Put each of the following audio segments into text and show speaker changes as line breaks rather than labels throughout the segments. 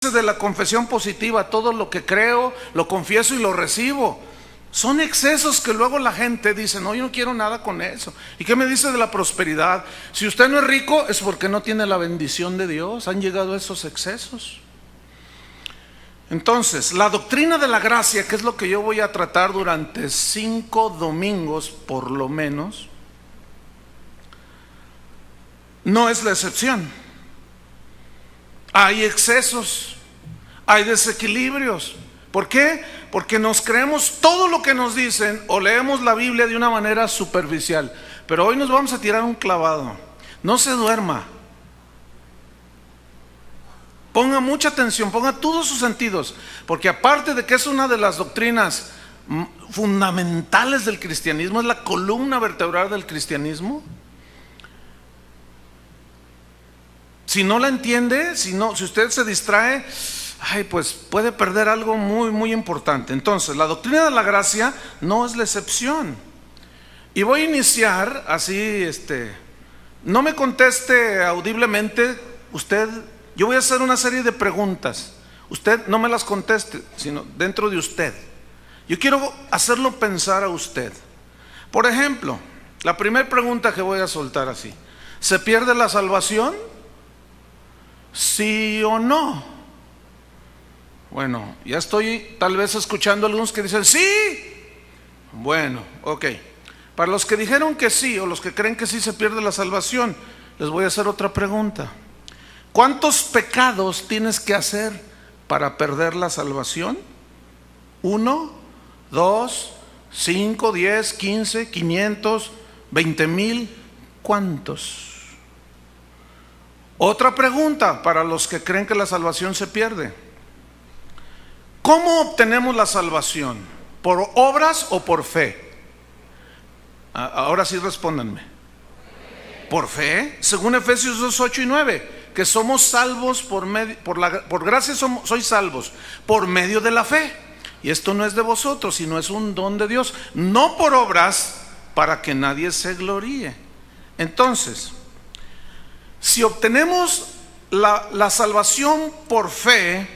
de la confesión positiva, todo lo que creo, lo confieso y lo recibo. Son excesos que luego la gente dice, no, yo no quiero nada con eso. ¿Y qué me dice de la prosperidad? Si usted no es rico es porque no tiene la bendición de Dios. Han llegado esos excesos. Entonces, la doctrina de la gracia, que es lo que yo voy a tratar durante 5 domingos por lo menos, no es la excepción. Hay excesos, hay desequilibrios. ¿Por qué? Porque nos creemos todo lo que nos dicen o leemos la Biblia de una manera superficial. Pero hoy nos vamos a tirar un clavado. No se duerma. Ponga mucha atención, ponga todos sus sentidos, porque aparte de que es una de las doctrinas fundamentales del cristianismo, es la columna vertebral del cristianismo. Si no la entiende, si usted se distrae, pues puede perder algo muy, muy importante. Entonces, la doctrina de la gracia no es la excepción. Y voy a iniciar así, no me conteste audiblemente, yo voy a hacer una serie de preguntas. Usted no me las conteste, sino dentro de usted. Yo quiero hacerlo pensar a usted. Por ejemplo, la primera pregunta que voy a soltar así: ¿se pierde la salvación? ¿Sí o no? Bueno, ya estoy tal vez escuchando a algunos que dicen sí. Bueno, ok. Para los que dijeron que sí o los que creen que sí se pierde la salvación, les voy a hacer otra pregunta. ¿Cuántos pecados tienes que hacer para perder la salvación? 1, 2, 5, 10, 15, 500, 20,000. ¿Cuántos? Otra pregunta para los que creen que la salvación se pierde: ¿cómo obtenemos la salvación? ¿Por obras o por fe? Ahora sí respóndanme. ¿Por fe? Según Efesios 2, 8 y 9, que somos salvos por gracia sois salvos por medio de la fe. Y esto no es de vosotros, sino es un don de Dios, no por obras, para que nadie se gloríe. Entonces, si obtenemos la salvación por fe,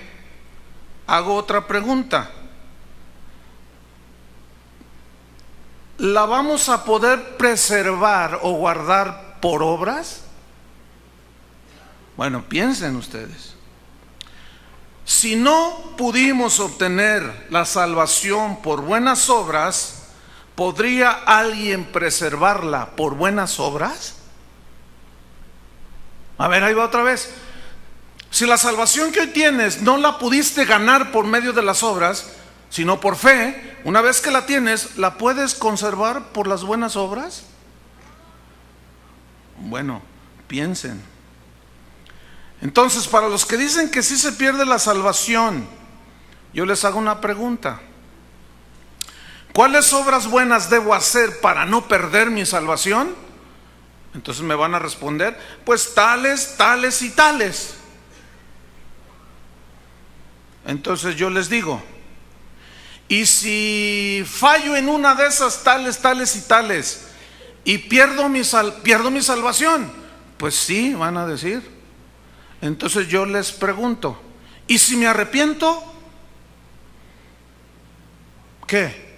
hago otra pregunta: ¿la vamos a poder preservar o guardar por obras? Bueno, piensen ustedes. Si no pudimos obtener la salvación por buenas obras, ¿podría alguien preservarla por buenas obras? A ver, ahí va otra vez. Si la salvación que hoy tienes no la pudiste ganar por medio de las obras, sino por fe, una vez que la tienes, ¿la puedes conservar por las buenas obras? Bueno, piensen. Entonces, para los que dicen que sí se pierde la salvación, yo les hago una pregunta: ¿cuáles obras buenas debo hacer para no perder mi salvación? Entonces me van a responder, pues tales, tales y tales. Entonces yo les digo, ¿y si fallo en una de esas tales, tales y tales y pierdo mi salvación? Pues sí, van a decir. Entonces yo les pregunto, ¿y si me arrepiento? ¿Qué?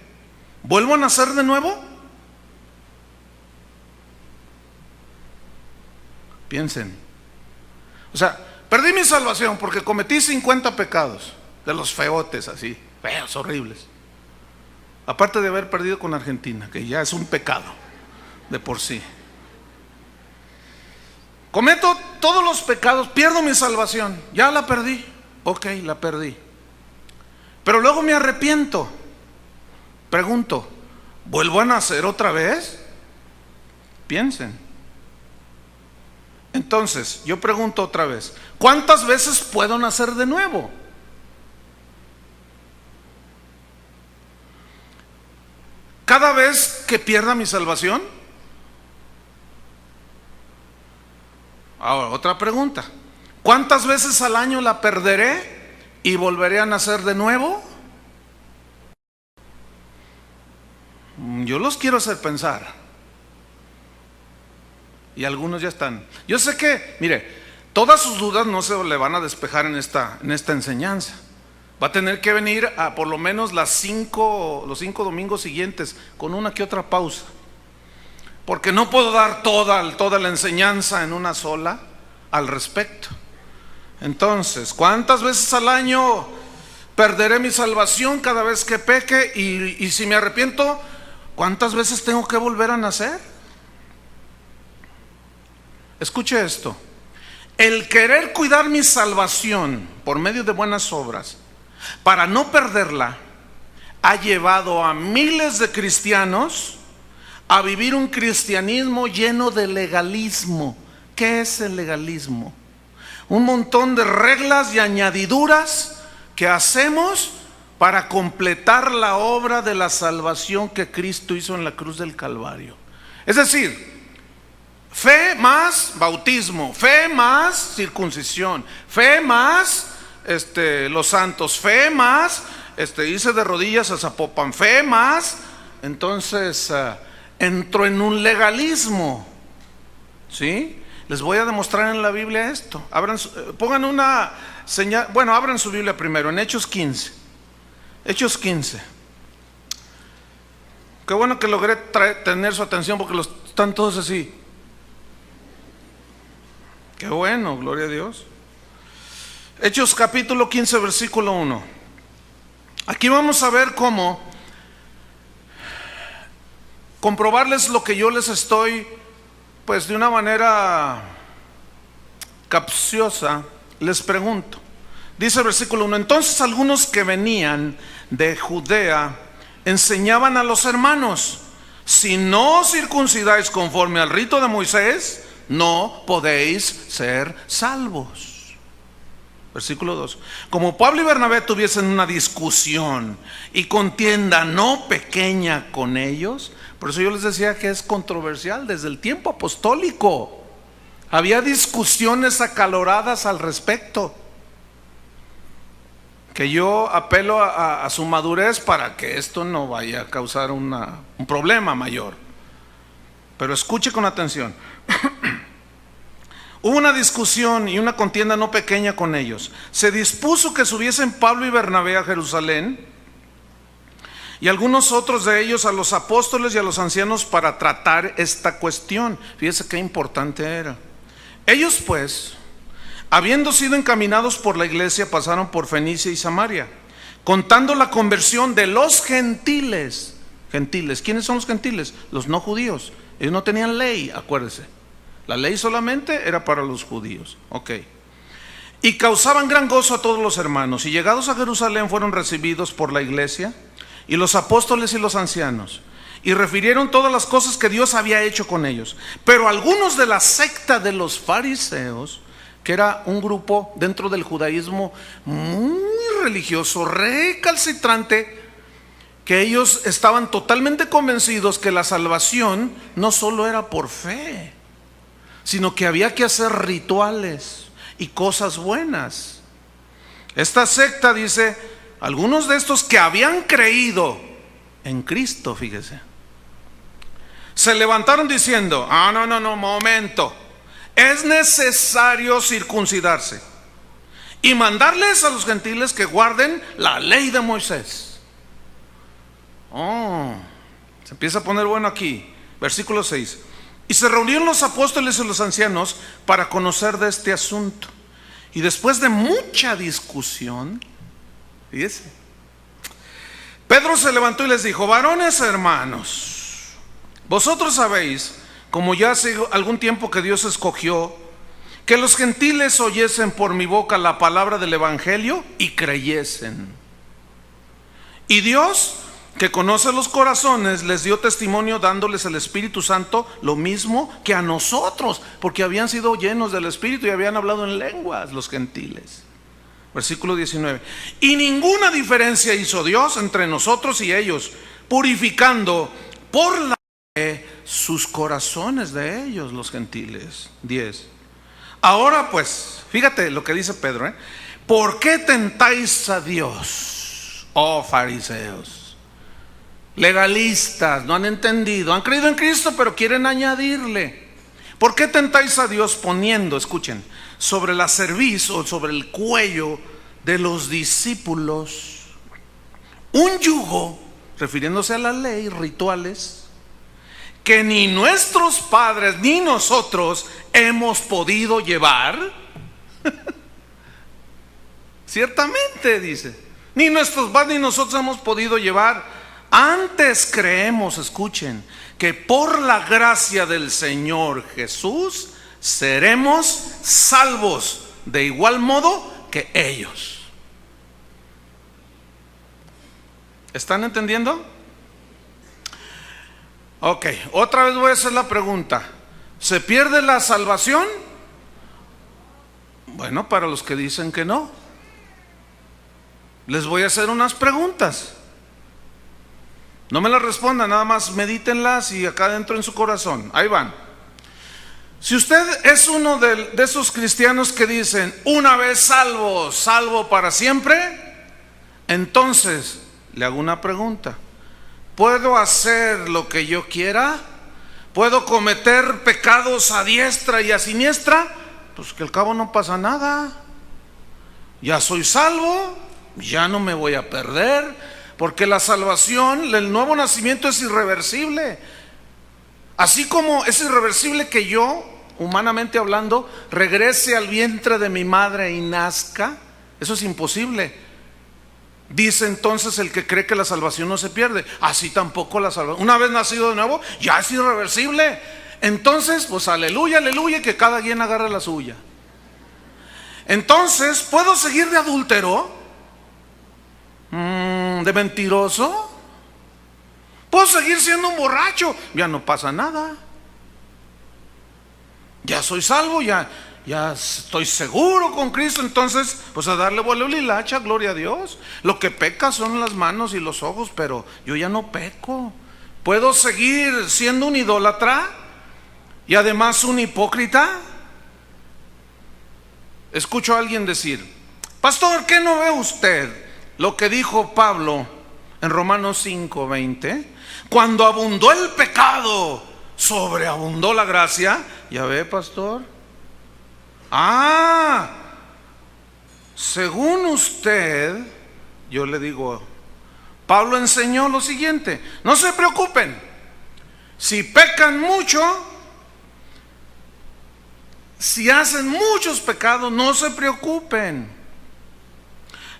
¿Vuelvo a nacer de nuevo? Piensen. O sea, perdí mi salvación porque cometí 50 pecados, de los feotes así, feos, horribles. Aparte de haber perdido con Argentina, que ya es un pecado de por sí. Cometo todos los pecados, pierdo mi salvación, ya la perdí. Ok, la perdí. Pero luego me arrepiento. Pregunto, ¿vuelvo a nacer otra vez? Piensen. Entonces, yo pregunto otra vez, ¿cuántas veces puedo nacer de nuevo? ¿Cada vez que pierda mi salvación? Ahora, otra pregunta: ¿cuántas veces al año la perderé y volveré a nacer de nuevo? Yo los quiero hacer pensar. Y algunos ya están. Yo sé que, mire, todas sus dudas no se le van a despejar en esta enseñanza. Va a tener que venir a por lo menos los 5 domingos siguientes, con una que otra pausa, porque no puedo dar toda la enseñanza en una sola al respecto. Entonces, ¿cuántas veces al año perderé mi salvación cada vez que peque? Y si me arrepiento, ¿cuántas veces tengo que volver a nacer? Escuche esto: el querer cuidar mi salvación por medio de buenas obras para no perderla ha llevado a miles de cristianos a vivir un cristianismo lleno de legalismo. ¿Qué es el legalismo? Un montón de reglas y añadiduras que hacemos para completar la obra de la salvación que Cristo hizo en la cruz del Calvario. Es decir, fe más bautismo, fe más circuncisión, fe más los santos, fe más irse de rodillas a Zapopan, fe más. Entonces entro en un legalismo, ¿sí? Les voy a demostrar en la Biblia esto. Pongan una señal. Bueno, abran su Biblia primero en Hechos 15. Hechos 15. Qué bueno que logré tener su atención, porque están todos así. Qué bueno, gloria a Dios. Hechos capítulo 15, versículo 1. Aquí vamos a ver cómo comprobarles lo que yo les estoy, pues de una manera capciosa, les pregunto. Dice el versículo 1: entonces algunos que venían de Judea enseñaban a los hermanos: si no circuncidáis conforme al rito de Moisés, no podéis ser salvos. Versículo 2: como Pablo y Bernabé tuviesen una discusión y contienda no pequeña con ellos. Por eso yo les decía que es controversial. Desde el tiempo apostólico había discusiones acaloradas al respecto, que yo apelo a su madurez para que esto no vaya a causar un problema mayor. Pero escuche con atención. Hubo una discusión y una contienda no pequeña con ellos. Se dispuso que subiesen Pablo y Bernabé a Jerusalén, y algunos otros de ellos a los apóstoles y a los ancianos, para tratar esta cuestión. Fíjese qué importante era. Ellos pues, habiendo sido encaminados por la iglesia, pasaron por Fenicia y Samaria, contando la conversión de los gentiles. Gentiles, ¿quiénes son los gentiles? Los no judíos. Ellos no tenían ley, acuérdese. La ley solamente era para los judíos. Ok. Y causaban gran gozo a todos los hermanos. Y llegados a Jerusalén fueron recibidos por la iglesia y los apóstoles y los ancianos, y refirieron todas las cosas que Dios había hecho con ellos. Pero algunos de la secta de los fariseos, que era un grupo dentro del judaísmo muy religioso, recalcitrante, que ellos estaban totalmente convencidos que la salvación no solo era por fe, sino que había que hacer rituales y cosas buenas. Esta secta dice: algunos de estos que habían creído en Cristo, fíjese, se levantaron diciendo: no, momento, es necesario circuncidarse y mandarles a los gentiles que guarden la ley de Moisés. Se empieza a poner bueno aquí. Versículo 6: y se reunieron los apóstoles y los ancianos para conocer de este asunto, y después de mucha discusión, fíjese, Pedro se levantó y les dijo: varones hermanos, vosotros sabéis, como ya hace algún tiempo que Dios escogió, que los gentiles oyesen por mi boca la palabra del evangelio y creyesen. Y Dios, que conoce los corazones, les dio testimonio dándoles el Espíritu Santo, lo mismo que a nosotros, porque habían sido llenos del Espíritu y habían hablado en lenguas los gentiles. Versículo 19: y ninguna diferencia hizo Dios entre nosotros y ellos, purificando por la fe sus corazones de ellos, los gentiles. 10: ahora pues, fíjate lo que dice Pedro, ¿por qué tentáis a Dios, oh fariseos? Legalistas, no han entendido, han creído en Cristo pero quieren añadirle. ¿Por qué tentáis a Dios poniendo, escuchen, sobre la cerviz o sobre el cuello de los discípulos un yugo, refiriéndose a la ley, rituales, que ni nuestros padres ni nosotros hemos podido llevar? Ciertamente, dice, ni nuestros padres ni nosotros hemos podido llevar. Antes creemos, escuchen, que por la gracia del Señor Jesús seremos salvos de igual modo que ellos. ¿Están entendiendo? Ok, otra vez voy a hacer la pregunta. ¿Se pierde la salvación? Bueno, para los que dicen que no, les voy a hacer unas preguntas. No me las respondan, nada más medítenlas y acá dentro en su corazón. Ahí van. Si usted es uno de esos cristianos que dicen, una vez salvo, salvo para siempre, entonces le hago una pregunta. ¿Puedo hacer lo que yo quiera? ¿Puedo cometer pecados a diestra y a siniestra? Pues que al cabo no pasa nada. Ya soy salvo, ya no me voy a perder. Porque la salvación, el nuevo nacimiento es irreversible. Así como es irreversible que yo, humanamente hablando, regrese al vientre de mi madre y nazca, eso es imposible. Dice entonces el que cree que la salvación no se pierde. Así tampoco la salvación, una vez nacido de nuevo, ya es irreversible. Entonces, pues aleluya, aleluya, que cada quien agarre la suya. Entonces, ¿puedo seguir de adúltero? ¿De mentiroso? ¿Puedo seguir siendo un borracho? Ya no pasa nada. Ya soy salvo, ya estoy seguro con Cristo. Entonces, pues a darle vuelo y hilacha, gloria a Dios. Lo que peca son las manos y los ojos, pero yo ya no peco. ¿Puedo seguir siendo un idólatra y además un hipócrita? Escucho a alguien decir, pastor, ¿qué no ve usted lo que dijo Pablo en Romanos 5:20? Cuando abundó el pecado, sobreabundó la gracia. ¿Ya ve, pastor? Según usted, yo le digo, Pablo enseñó lo siguiente: no se preocupen, si pecan mucho, si hacen muchos pecados, no se preocupen.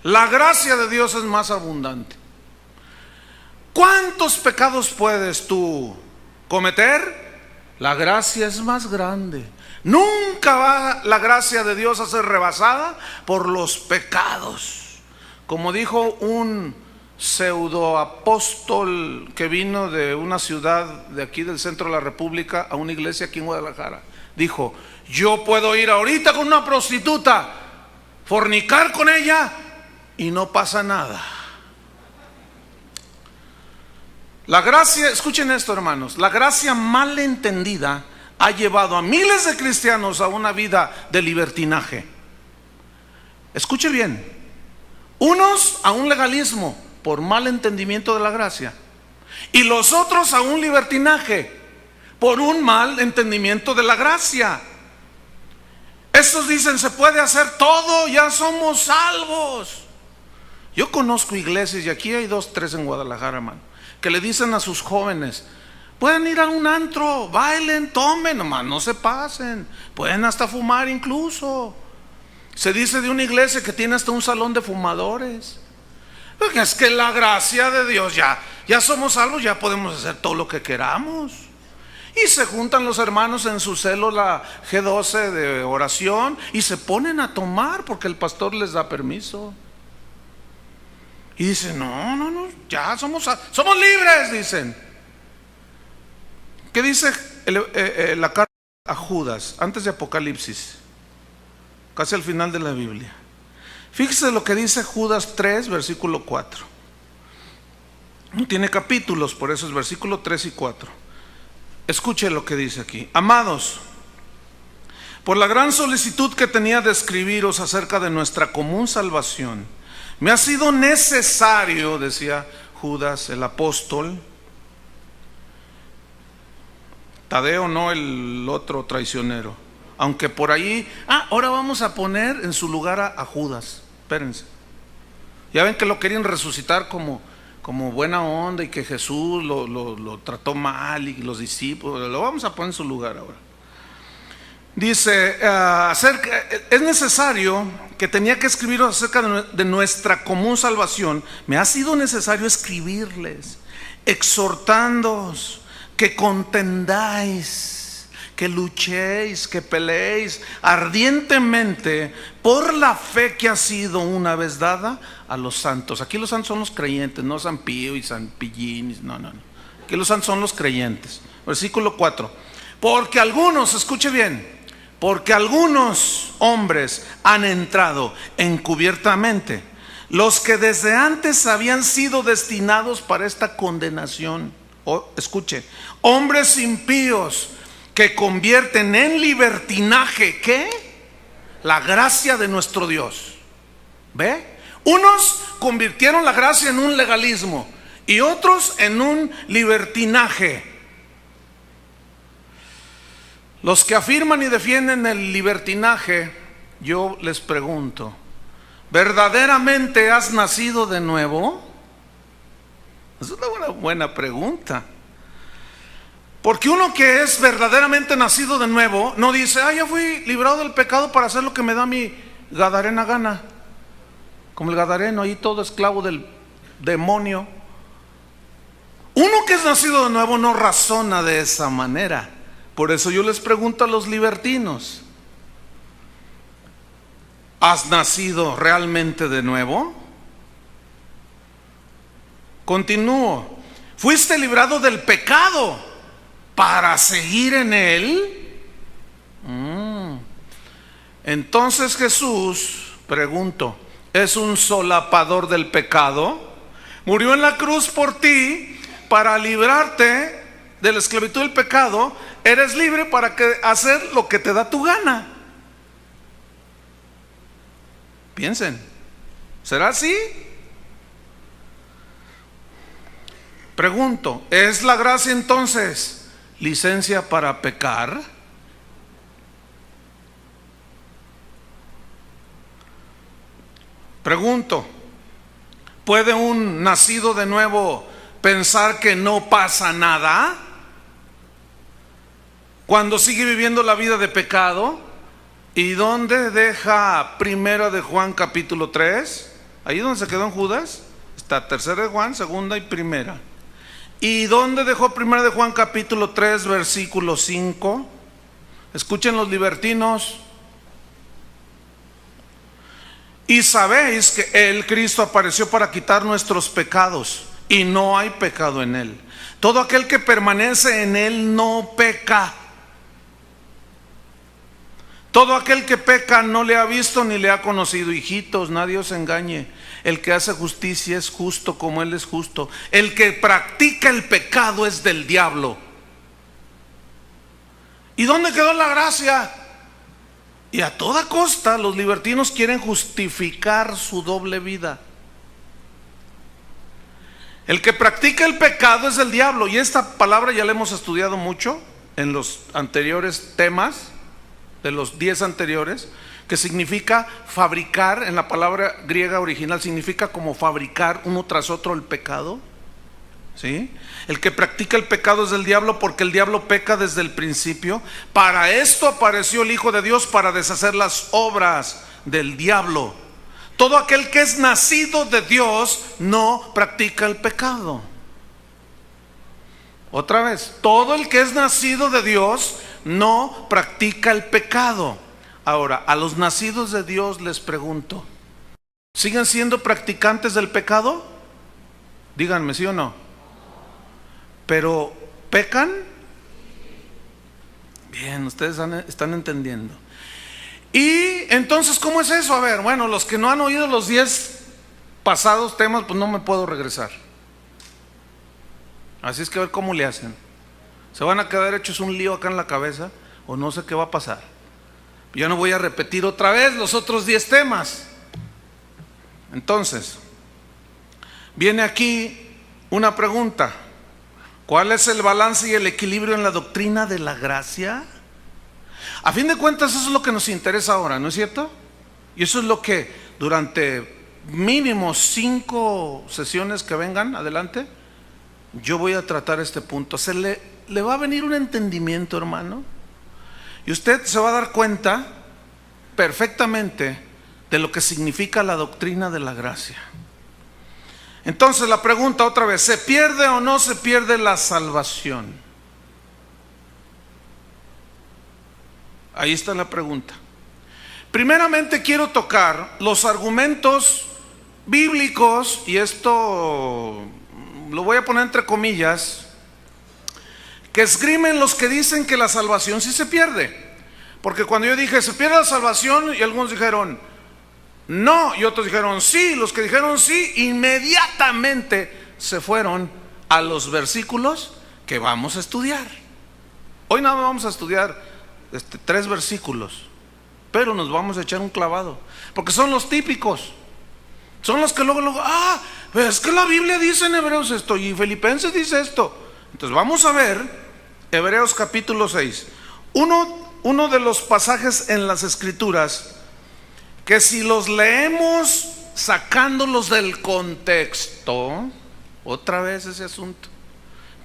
La gracia de Dios es más abundante. ¿Cuántos pecados puedes tú cometer? La gracia es más grande. Nunca va la gracia de Dios a ser rebasada por los pecados. Como dijo un pseudo apóstol que vino de una ciudad de aquí del centro de la República a una iglesia aquí en Guadalajara, dijo, yo puedo ir ahorita con una prostituta, fornicar con ella y no pasa nada. La gracia, escuchen esto, hermanos, la gracia mal entendida ha llevado a miles de cristianos a una vida de libertinaje. Escuche bien, unos a un legalismo por mal entendimiento de la gracia, y los otros a un libertinaje por un mal entendimiento de la gracia. Estos dicen, se puede hacer todo, ya somos salvos. Yo conozco iglesias, y aquí hay 2, 3 en Guadalajara, hermano, que le dicen a sus jóvenes, pueden ir a un antro, bailen, tomen, nomás no se pasen, pueden hasta fumar incluso. Se dice de una iglesia que tiene hasta un salón de fumadores. Porque es que la gracia de Dios, ya somos salvos, ya podemos hacer todo lo que queramos. Y se juntan los hermanos en su célula G12 de oración y se ponen a tomar porque el pastor les da permiso. Y dicen, no, ya somos libres, dicen. ¿Qué dice la carta a Judas antes de Apocalipsis? Casi al final de la Biblia. Fíjese lo que dice Judas 3, versículo 4. No tiene capítulos, por eso es versículo 3 y 4. Escuche lo que dice aquí. Amados, por la gran solicitud que tenía de escribiros acerca de nuestra común salvación, me ha sido necesario, decía Judas el apóstol, Tadeo, no el otro traicionero. Aunque por ahí, ahora vamos a poner en su lugar a Judas. Espérense. Ya ven que lo querían resucitar como buena onda y que Jesús lo trató mal y los discípulos. Lo vamos a poner en su lugar ahora. Dice, es necesario, que tenía que escribir acerca de nuestra común salvación. Me ha sido necesario escribirles, exhortándoos que contendáis, que luchéis, que peleéis ardientemente por la fe que ha sido una vez dada a los santos. Aquí los santos son los creyentes, no San Pío y San Pillín, no. Aquí los santos son los creyentes. Versículo 4. Porque algunos, escuche bien, porque algunos hombres han entrado encubiertamente, los que desde antes habían sido destinados para esta condenación. Escuche, hombres impíos que convierten en libertinaje, ¿qué? La gracia de nuestro Dios. ¿Ve? Unos convirtieron la gracia en un legalismo y otros en un libertinaje. Los que afirman y defienden el libertinaje, yo les pregunto, ¿verdaderamente has nacido de nuevo? Es una buena pregunta. Porque uno que es verdaderamente nacido de nuevo no dice, ya fui librado del pecado para hacer lo que me da mi gadarena gana. Como el gadareno, ahí todo esclavo del demonio. Uno que es nacido de nuevo no razona de esa manera. Por eso yo les pregunto a los libertinos, ¿has nacido realmente de nuevo? Continúo. ¿Fuiste librado del pecado para seguir en él? Entonces Jesús, pregunto, ¿es un solapador del pecado? Murió en la cruz por ti para librarte de la esclavitud del pecado. Eres libre para hacer lo que te da tu gana. Piensen, ¿será así? Pregunto, ¿es la gracia entonces licencia para pecar? Pregunto, ¿puede un nacido de nuevo pensar que no pasa nada cuando sigue viviendo la vida de pecado? ¿Y dónde deja Primera de Juan capítulo 3? Ahí donde se quedó en Judas. Está Tercera de Juan, Segunda y Primera. ¿Y dónde dejó Primera de Juan capítulo 3 versículo 5? Escuchen los libertinos. Y sabéis que el Cristo apareció para quitar nuestros pecados, y no hay pecado en él. Todo aquel que permanece en él no peca. Todo aquel que peca no le ha visto ni le ha conocido. Hijitos, nadie os engañe. El que hace justicia es justo como él es justo. El que practica el pecado es del diablo. ¿Y dónde quedó la gracia? Y a toda costa los libertinos quieren justificar su doble vida. El que practica el pecado es del diablo. Y esta palabra ya la hemos estudiado mucho en los anteriores temas, de los 10 anteriores, que significa fabricar. En la palabra griega original significa como fabricar uno tras otro el pecado. ¿Sí? El que practica el pecado es del diablo, porque el diablo peca desde el principio. Para esto apareció el Hijo de Dios, para deshacer las obras del diablo. Todo aquel que es nacido de Dios no practica el pecado. Otra vez, todo el que es nacido de Dios no practica el pecado. Ahora, a los nacidos de Dios les pregunto, ¿siguen siendo practicantes del pecado? Díganme, ¿sí o no? ¿Pero pecan? Bien, ustedes están entendiendo. Y entonces, ¿cómo es eso? A ver, bueno, los que no han oído los 10 pasados temas, pues no me puedo regresar. Así es que a ver cómo le hacen. ¿Se van a quedar hechos un lío acá en la cabeza? O no sé qué va a pasar. Yo no voy a repetir otra vez los otros 10 temas. Entonces, viene aquí una pregunta. ¿Cuál es el balance y el equilibrio en la doctrina de la gracia? A fin de cuentas, eso es lo que nos interesa ahora, ¿no es cierto? Y eso es lo que durante mínimo 5 sesiones que vengan adelante, yo voy a tratar este punto. Le va a venir un entendimiento, hermano, y usted se va a dar cuenta perfectamente de lo que significa la doctrina de la gracia. Entonces la pregunta otra vez: ¿se pierde o no se pierde la salvación? Ahí está la pregunta. Primeramente quiero tocar los argumentos bíblicos, y esto lo voy a poner entre comillas, que esgrimen los que dicen que la salvación sí se pierde. Porque cuando yo dije se pierde la salvación, y algunos dijeron no, y otros dijeron sí, los que dijeron sí inmediatamente se fueron a los versículos que vamos a estudiar. Hoy nada más vamos a estudiar 3 versículos, pero nos vamos a echar un clavado, porque son los típicos, son los que luego es que la Biblia dice en Hebreos esto y Filipenses dice esto. Entonces vamos a ver Hebreos capítulo 6, uno de los pasajes en las Escrituras que si los leemos sacándolos del contexto, otra vez ese asunto,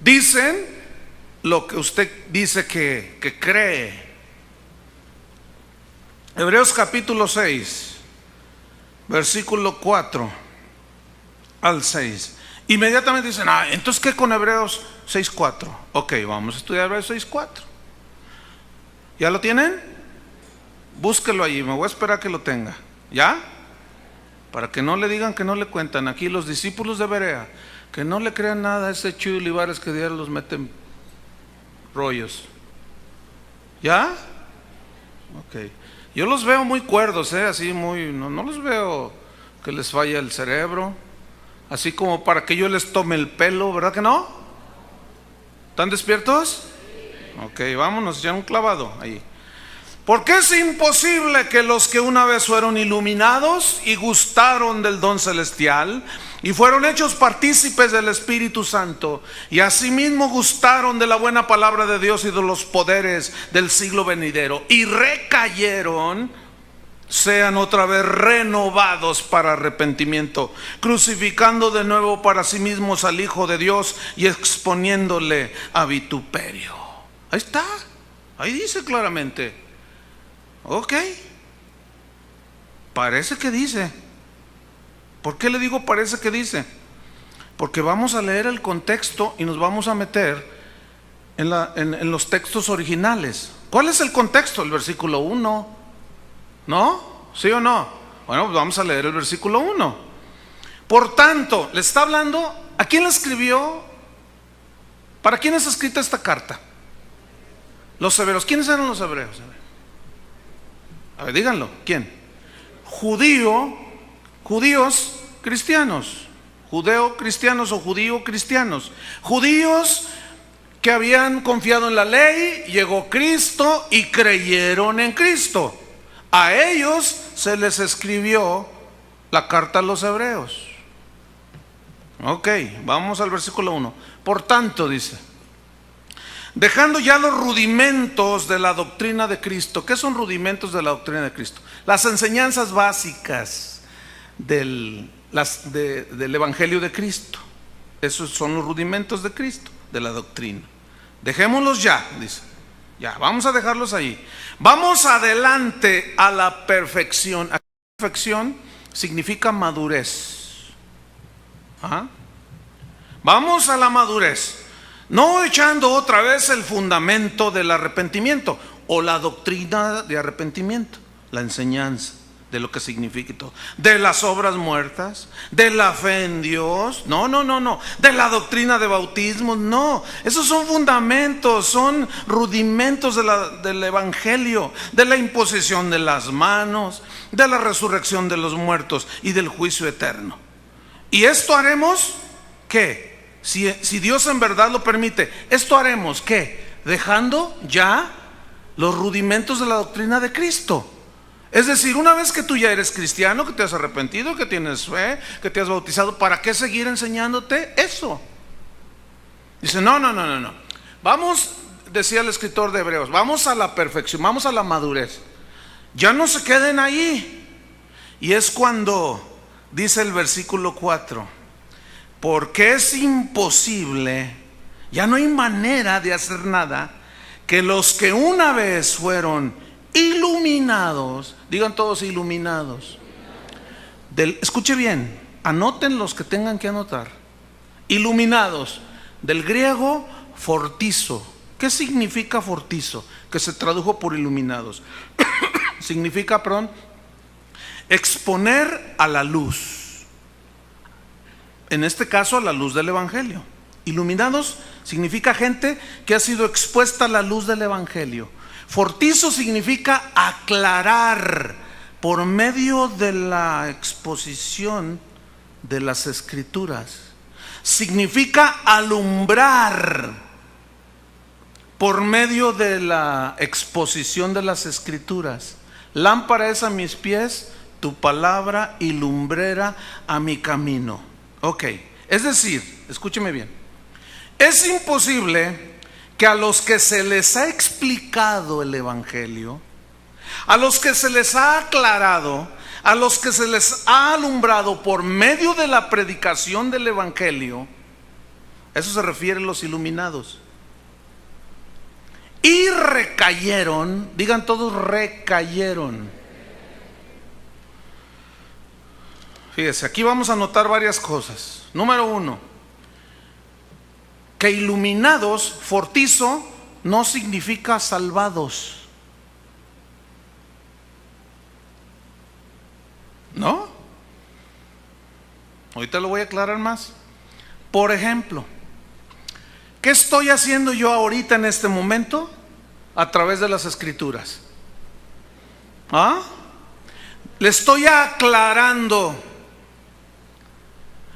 dicen lo que usted dice que cree. Hebreos capítulo 6, versículo 4 al 6. Inmediatamente dicen, entonces ¿qué con Hebreos 6:4? Ok, vamos a estudiar Hebreos 6:4. ¿Ya lo tienen? Búsquelo allí, me voy a esperar que lo tenga. ¿Ya? Para que no le digan que no le cuentan. Aquí los discípulos de Berea, que no le crean nada a ese Chuy Olivares que diario los meten rollos. ¿Ya? Ok. Yo los veo muy cuerdos, así muy, no los veo que les falla el cerebro, así como para que yo les tome el pelo, ¿verdad que no? ¿Están despiertos? Ok, vámonos, ya un clavado ahí. Porque es imposible que los que una vez fueron iluminados y gustaron del don celestial y fueron hechos partícipes del Espíritu Santo y asimismo gustaron de la buena palabra de Dios y de los poderes del siglo venidero y recayeron, sean otra vez renovados para arrepentimiento, crucificando de nuevo para sí mismos al Hijo de Dios y exponiéndole a vituperio. Ahí está, ahí dice claramente. Ok, parece que dice. ¿Por qué le digo parece que dice? Porque vamos a leer el contexto y nos vamos a meter en los textos originales. ¿Cuál es el contexto? El versículo 1, ¿no? ¿Sí o no? Bueno, pues vamos a leer el versículo 1. Por tanto, le está hablando, ¿a quién le escribió? ¿Para quién es escrita esta carta? Los hebreos. ¿Quiénes eran los hebreos? A ver, díganlo, ¿quién? Judíos cristianos, judeo-cristianos o judío-cristianos. Judíos que habían confiado en la ley, llegó Cristo y creyeron en Cristo. A ellos se les escribió la carta a los hebreos. Ok, vamos al versículo 1. Por tanto, dice, dejando ya los rudimentos de la doctrina de Cristo. ¿Qué son rudimentos de la doctrina de Cristo? Las enseñanzas básicas del Evangelio de Cristo. Esos son los rudimentos de Cristo, de la doctrina. Dejémoslos ya, dice. Ya, vamos a dejarlos ahí. Vamos adelante a la perfección. La perfección significa madurez. Vamos a la madurez. No echando otra vez el fundamento del arrepentimiento o la doctrina de arrepentimiento, la enseñanza de lo que significa todo, de las obras muertas, de la fe en Dios, no, de la doctrina de bautismo, no, esos son fundamentos, son rudimentos del Evangelio, de la imposición de las manos, de la resurrección de los muertos y del juicio eterno. Y esto haremos, ¿qué? Si Dios en verdad lo permite, esto haremos, ¿qué? Dejando ya los rudimentos de la doctrina de Cristo. Es decir, una vez que tú ya eres cristiano, que te has arrepentido, que tienes fe, que te has bautizado, ¿para qué seguir enseñándote eso? Dice, no. Vamos, decía el escritor de Hebreos, vamos a la perfección, vamos a la madurez. Ya no se queden ahí. Y es cuando dice el versículo 4, porque es imposible, ya no hay manera de hacer nada, que los que una vez fueron iluminados, digan todos iluminados, escuche bien, anoten los que tengan que anotar, iluminados, del griego fortizo. ¿Qué significa fortizo? Que se tradujo por iluminados. Significa, exponer a la luz. En este caso, a la luz del Evangelio. Iluminados significa gente que ha sido expuesta a la luz del Evangelio. Fortizo significa aclarar por medio de la exposición de las Escrituras. Significa alumbrar por medio de la exposición de las Escrituras. Lámpara es a mis pies tu palabra y lumbrera a mi camino. Ok, es decir, escúcheme bien, es imposible que a los que se les ha explicado el Evangelio, a los que se les ha aclarado, a los que se les ha alumbrado por medio de la predicación del Evangelio, eso se refiere a los iluminados, y recayeron, digan todos recayeron. Fíjese, aquí vamos a notar varias cosas. Número 1, que iluminados, fortizo, no significa salvados. ¿No? Ahorita lo voy a aclarar más. Por ejemplo, ¿qué estoy haciendo yo ahorita en este momento? A través de las Escrituras. Le estoy aclarando,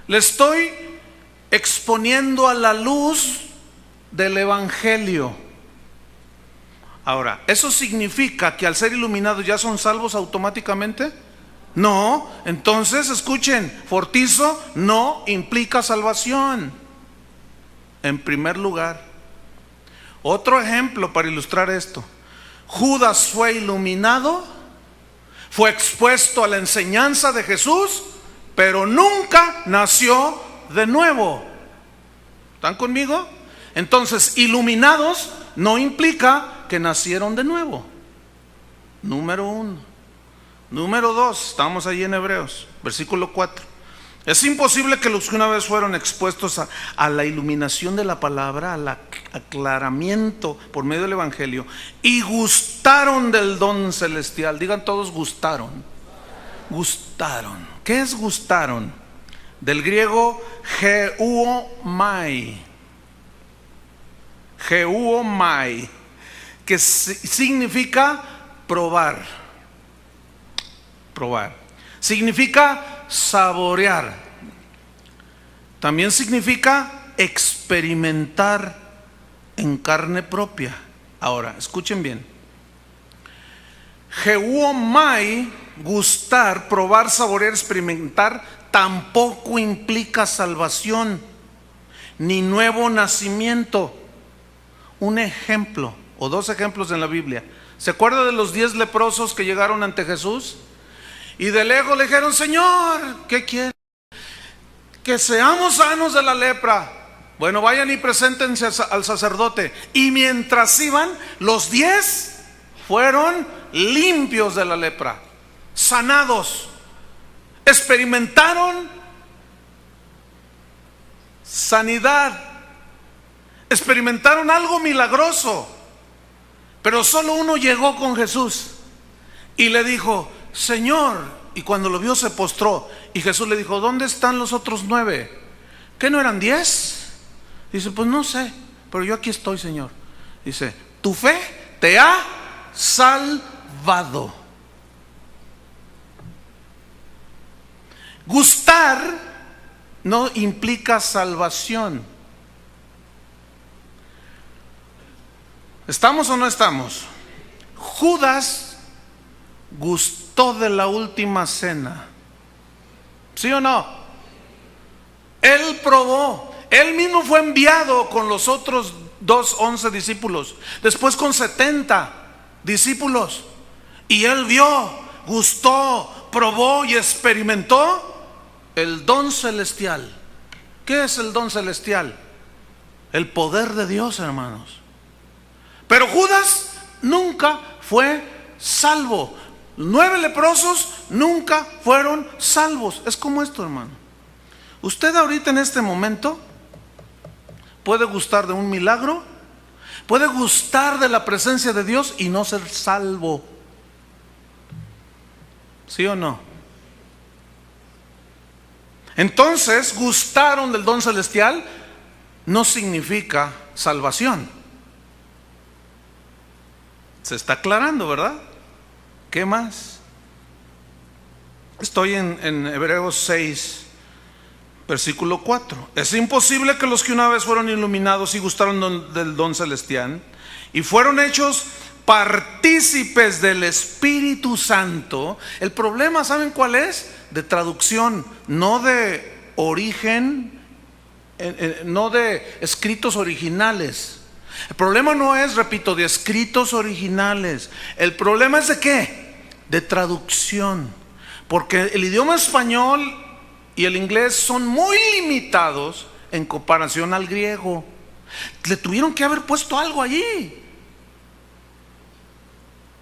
le estoy exponiendo a la luz del Evangelio. Ahora, ¿eso significa que al ser iluminados ya son salvos automáticamente? No. Entonces, escuchen, fortizo no implica salvación. En primer lugar, otro ejemplo para ilustrar esto: Judas fue iluminado, fue expuesto a la enseñanza de Jesús, pero nunca nació de nuevo. ¿Están conmigo? Entonces, iluminados no implica que nacieron de nuevo. Número 1. Número 2, estamos ahí en Hebreos, versículo 4. Es imposible que los que una vez fueron expuestos a la iluminación de la palabra, al aclaramiento por medio del Evangelio, y gustaron del don celestial. Digan todos gustaron. Gustaron. ¿Qué es gustaron? Del griego geuomai. Geuomai, que significa probar. Probar. Significa saborear. También significa experimentar en carne propia. Ahora, escuchen bien. Geuomai, gustar, probar, saborear, experimentar, tampoco implica salvación ni nuevo nacimiento. Un ejemplo o dos ejemplos en la Biblia. ¿Se acuerda de los 10 leprosos que llegaron ante Jesús? Y de lejos le dijeron: Señor, ¿qué quiere? Que seamos sanos de la lepra. Bueno, vayan y preséntense al sacerdote. Y mientras iban, los 10 fueron limpios de la lepra, sanados, experimentaron sanidad, experimentaron algo milagroso. Pero solo uno llegó con Jesús y le dijo: Señor, y cuando lo vio se postró. Y Jesús le dijo: ¿dónde están los otros 9? ¿Qué no eran 10? Dice: pues no sé, pero yo aquí estoy, Señor. Dice: tu fe te ha salvado. Gustar no implica salvación. ¿Estamos o no estamos? Judas gustó de la última cena. ¿Sí o no? Él probó. Él mismo fue enviado con los otros 11 discípulos, después con 70 discípulos. Y él vio, gustó, probó y experimentó el don celestial. ¿Qué es el don celestial? El poder de Dios, hermanos. Pero Judas nunca fue salvo. 9 leprosos nunca fueron salvos. Es como esto, hermano. Usted ahorita en este momento puede gustar de un milagro, puede gustar de la presencia de Dios y no ser salvo. ¿Sí o no? Entonces, gustaron del don celestial no significa salvación. Se está aclarando, ¿verdad? ¿Qué más? Estoy en Hebreos 6, versículo 4. Es imposible que los que una vez fueron iluminados y gustaron del don celestial y fueron hechos partícipes del Espíritu Santo. El problema, ¿saben cuál es? De traducción, no de origen, no de escritos originales. El problema no es, repito, de escritos originales. El problema es de ¿qué? De traducción. Porque el idioma español y el inglés son muy limitados en comparación al griego. Le tuvieron que haber puesto algo allí.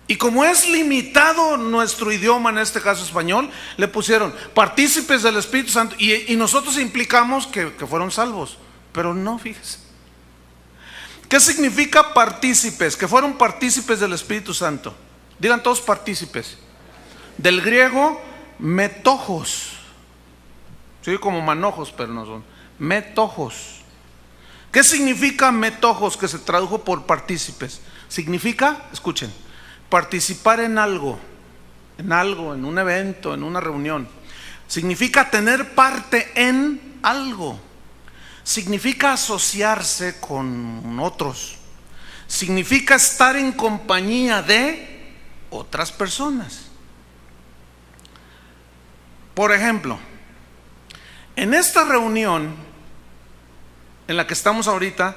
Y como es limitado nuestro idioma, en este caso español, le pusieron partícipes del Espíritu Santo. Y nosotros implicamos que fueron salvos. Pero no, fíjese. ¿Qué significa partícipes? Que fueron partícipes del Espíritu Santo. Digan todos partícipes. Del griego, metojos. Sí, como manojos, pero no son. Metojos. ¿Qué significa metojos, que se tradujo por partícipes? Significa, escuchen, participar en algo, en un evento, en una reunión. Significa tener parte en algo. Significa asociarse con otros. Significa estar en compañía de otras personas. Por ejemplo, en esta reunión en la que estamos ahorita,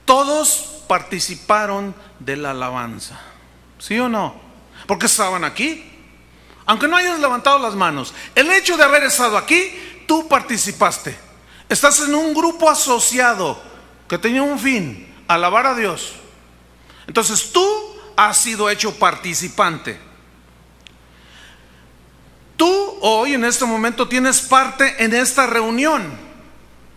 todos participaron de la alabanza. ¿Sí o no? Porque estaban aquí. Aunque no hayas levantado las manos, el hecho de haber estado aquí, tú participaste. Estás en un grupo asociado que tenía un fin, alabar a Dios. Entonces tú has sido hecho participante. Tú hoy en este momento tienes parte en esta reunión.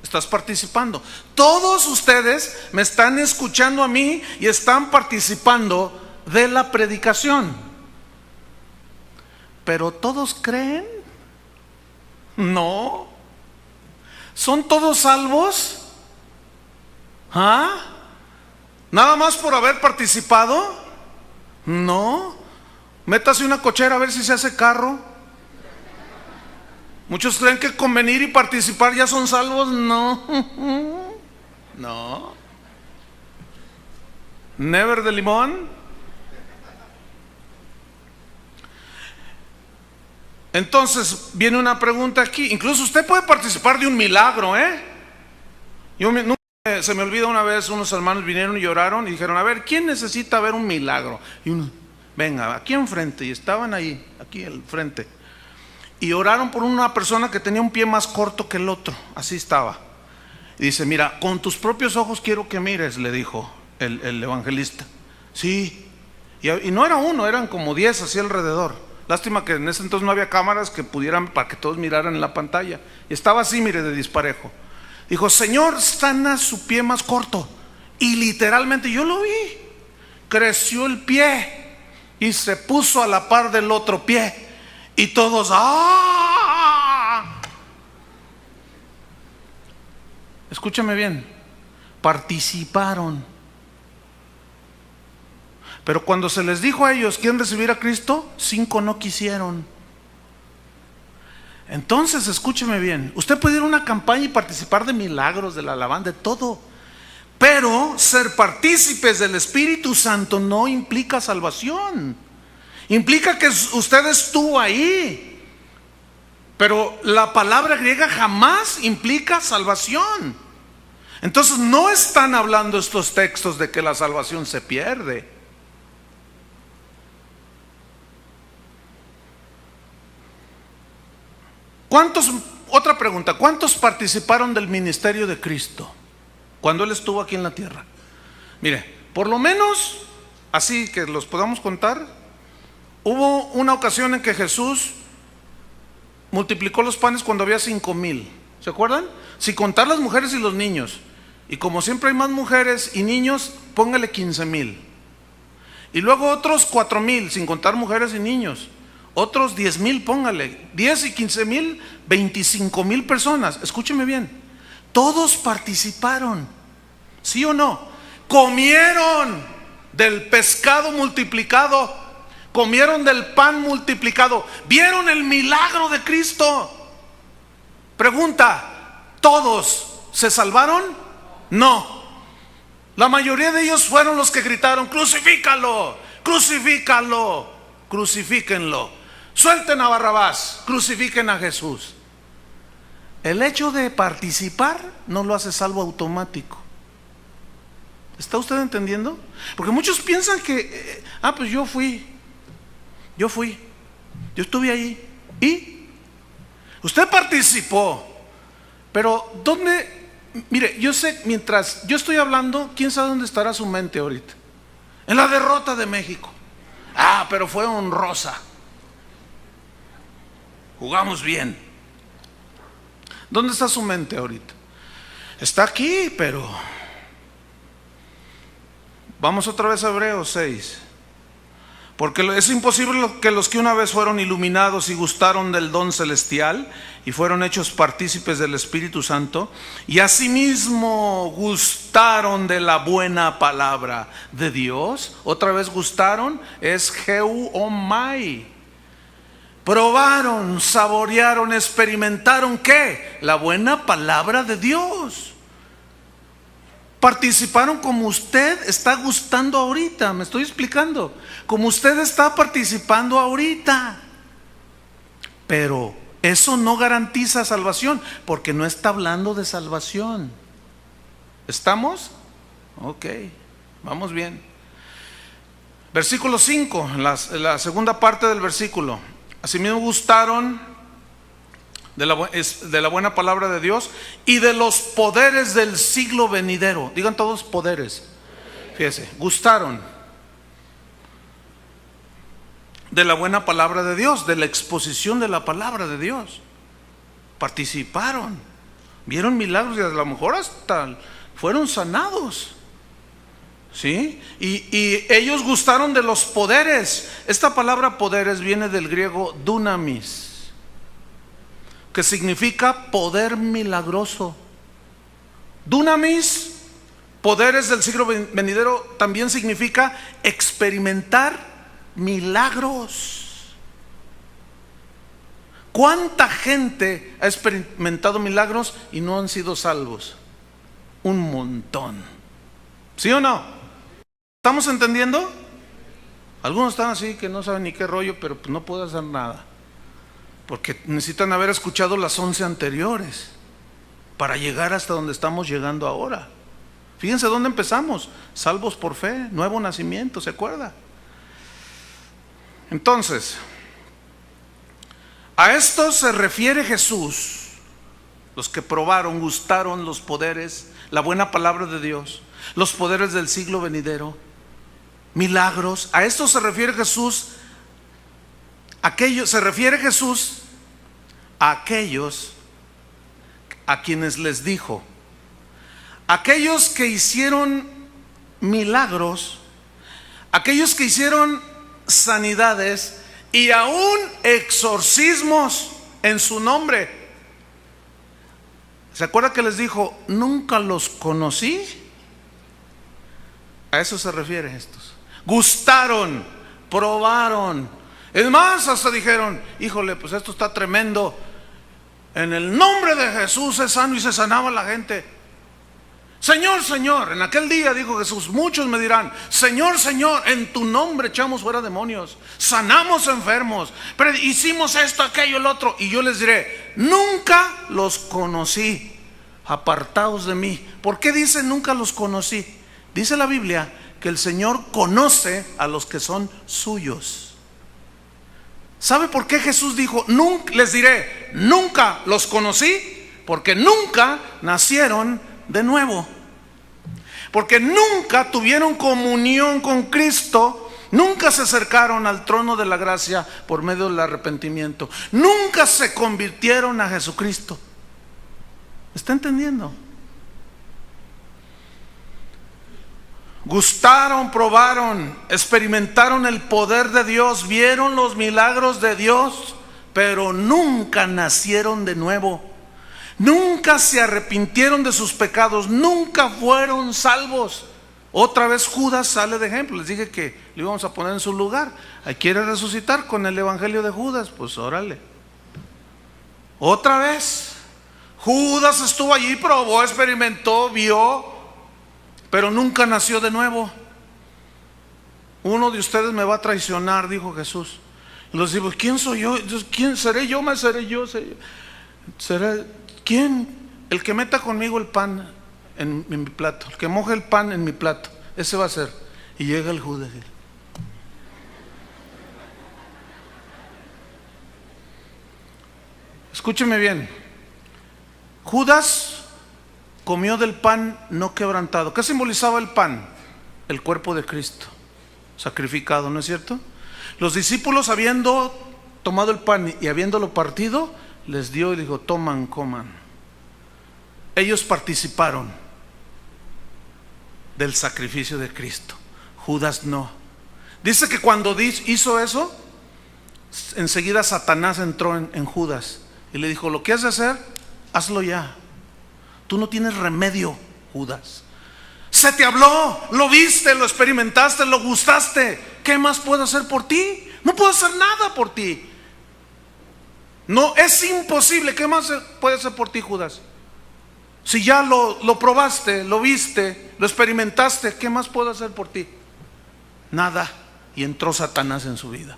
Estás participando. Todos ustedes me están escuchando a mí y están participando de la predicación. ¿Pero todos creen? No. ¿Son todos salvos? ¿Ah? ¿Nada más por haber participado? No. Métase una cochera a ver si se hace carro. Muchos creen que con venir y participar ya son salvos. No. No. Never de limón. Entonces viene una pregunta aquí. Incluso usted puede participar de un milagro, nunca se me olvida, una vez unos hermanos vinieron y lloraron y dijeron: a ver, ¿quién necesita ver un milagro? Y uno, venga, aquí enfrente. Y estaban ahí, aquí al frente. Y oraron por una persona que tenía un pie más corto que el otro. Así estaba. Y dice: mira, con tus propios ojos quiero que mires, le dijo el evangelista. Sí. Y no era uno, eran como 10 así alrededor. Lástima que en ese entonces no había cámaras que pudieran, para que todos miraran en la pantalla. Y estaba así, mire, de disparejo. Dijo: Señor, sana su pie más corto. Y literalmente yo lo vi. Creció el pie y se puso a la par del otro pie. Y todos, ¡ah! Escúchame bien. Participaron. Pero cuando se les dijo a ellos: ¿quieren recibir a Cristo? 5 no quisieron. Entonces, escúcheme bien. Usted puede ir a una campaña y participar de milagros, de la alabanza, de todo. Pero ser partícipes del Espíritu Santo no implica salvación. Implica que usted estuvo ahí. Pero la palabra griega jamás implica salvación. Entonces no están hablando estos textos de que la salvación se pierde. Otra pregunta, ¿cuántos participaron del ministerio de Cristo cuando Él estuvo aquí en la tierra? Mire, por lo menos, así que los podamos contar, hubo una ocasión en que Jesús multiplicó los panes cuando había 5,000. ¿Se acuerdan? Sin contar las mujeres y los niños. Y como siempre hay más mujeres y niños, póngale 15,000. Y luego otros 4,000, sin contar mujeres y niños. Otros 10,000, póngale. 10 y 15,000, 25,000 personas. Escúcheme bien. Todos participaron. ¿Sí o no? Comieron del pescado multiplicado. Comieron del pan multiplicado. ¿Vieron el milagro de Cristo? Pregunta, ¿todos se salvaron? No. La mayoría de ellos fueron los que gritaron: crucifícalo, crucifícalo, crucifíquenlo, suelten a Barrabás, crucifiquen a Jesús. El hecho de participar no lo hace salvo automático. ¿Está usted entendiendo? Porque muchos piensan que, pues yo estuve ahí. ¿Y? Usted participó, pero ¿dónde? Mire, yo sé, mientras yo estoy hablando, ¿quién sabe dónde estará su mente ahorita? En la derrota de México. Pero fue honrosa. Jugamos bien. ¿Dónde está su mente ahorita? Está aquí, pero vamos otra vez a Hebreos 6. Porque es imposible que los que una vez fueron iluminados y gustaron del don celestial y fueron hechos partícipes del Espíritu Santo, y asimismo gustaron de la buena palabra de Dios. Otra vez gustaron, es geuomai. Probaron, saborearon, experimentaron, ¿qué? La buena palabra de Dios. Participaron como usted está gustando ahorita. Me estoy explicando. Como usted está participando ahorita. Pero eso no garantiza salvación, porque no está hablando de salvación. ¿Estamos? Ok, vamos bien. Versículo 5, la segunda parte del versículo. Asimismo gustaron de la buena palabra de Dios y de los poderes del siglo venidero. Digan todos poderes. Fíjese, gustaron de la buena palabra de Dios, de la exposición de la palabra de Dios. Participaron, vieron milagros y a lo mejor hasta fueron sanados. ¿Sí? Y ellos gustaron de los poderes. Esta palabra poderes viene del griego dunamis, que significa poder milagroso. Dunamis, poderes del siglo venidero, también significa experimentar milagros. ¿Cuánta gente ha experimentado milagros y no han sido salvos? Un montón. ¿Sí o no? ¿Estamos entendiendo? Algunos están así que no saben ni qué rollo, pero pues no puedo hacer nada, porque necesitan haber escuchado las 11 anteriores para llegar hasta donde estamos llegando ahora. Fíjense dónde empezamos: salvos por fe, nuevo nacimiento, ¿se acuerda? Entonces, a esto se refiere Jesús. Los que probaron, gustaron los poderes, la buena palabra de Dios, los poderes del siglo venidero, milagros. A esto se refiere Jesús. Se refiere Jesús a aquellos a quienes les dijo: aquellos que hicieron milagros, aquellos que hicieron sanidades y aún exorcismos en su nombre. ¿Se acuerda que les dijo: nunca los conocí? A eso se refiere estos. Gustaron, probaron. Es más, hasta dijeron: híjole, pues esto está tremendo. En el nombre de Jesús es sano, y se sanaba la gente. Señor, Señor, en aquel día dijo Jesús, muchos me dirán: Señor, Señor, en tu nombre echamos fuera demonios, sanamos enfermos, hicimos esto, aquello, el otro. Y yo les diré: nunca los conocí. apartaos de mí. ¿Por qué dice nunca los conocí? Dice la Biblia que el Señor conoce a los que son suyos. ¿Sabe por qué Jesús dijo, nunca, les diré, nunca los conocí? Porque nunca nacieron de nuevo. Porque nunca tuvieron comunión con Cristo, nunca se acercaron al trono de la gracia por medio del arrepentimiento, nunca se convirtieron a Jesucristo. ¿Está entendiendo? Gustaron, probaron, experimentaron el poder de Dios, vieron los milagros de Dios, pero nunca nacieron de nuevo. Nunca se arrepintieron de sus pecados, nunca fueron salvos. Otra vez Judas sale de ejemplo. Les dije que lo íbamos a poner en su lugar. Ahí quiere resucitar con el evangelio de Judas, pues órale. Otra vez Judas estuvo allí, probó, experimentó, vio, pero nunca nació de nuevo. Uno de ustedes me va a traicionar, dijo Jesús. Y les digo, ¿quién soy yo? ¿Quién seré yo? ¿Me seré yo? ¿Seré quién? El que meta conmigo el pan en mi plato, el que moje el pan en mi plato, ese va a ser. Y llega el Judas. Escúcheme bien. Judas comió del pan no quebrantado. ¿Qué simbolizaba el pan? El cuerpo de Cristo sacrificado, ¿no es cierto? Los discípulos, habiendo tomado el pan y habiéndolo partido, les dio y dijo, toman, coman. Ellos participaron del sacrificio de Cristo. Judas no. Dice que cuando hizo eso, enseguida Satanás entró en Judas y le dijo, lo que has de hacer, hazlo ya. Tú no tienes remedio, Judas. Se te habló, lo viste, lo experimentaste, lo gustaste. ¿Qué más puedo hacer por ti? No puedo hacer nada por ti. No, es imposible. ¿Qué más puede hacer por ti, Judas? Si ya lo probaste, lo viste, lo experimentaste, ¿qué más puedo hacer por ti? Nada. Y entró Satanás en su vida.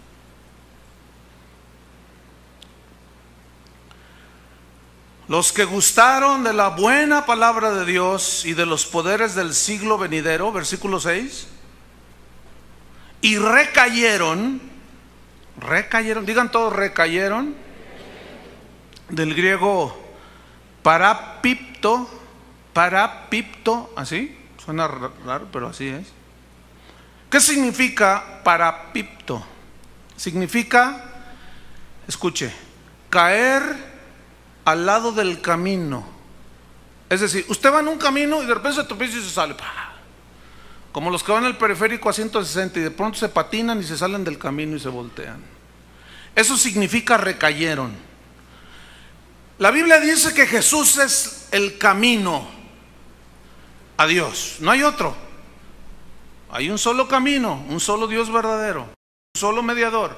Los que gustaron de la buena palabra de Dios y de los poderes del siglo venidero, versículo 6, y recayeron, digan todos, recayeron, del griego parapipto, así, suena raro, pero así es. ¿Qué significa parapipto? Significa, escuche, caer al lado del camino. Es decir, usted va en un camino y de repente se tropieza y se sale. Como los que van al periférico a 160 y de pronto se patinan y se salen del camino y se voltean. Eso significa recayeron. La Biblia dice que Jesús es el camino a Dios. No hay otro. Hay un solo camino, un solo Dios verdadero, un solo mediador,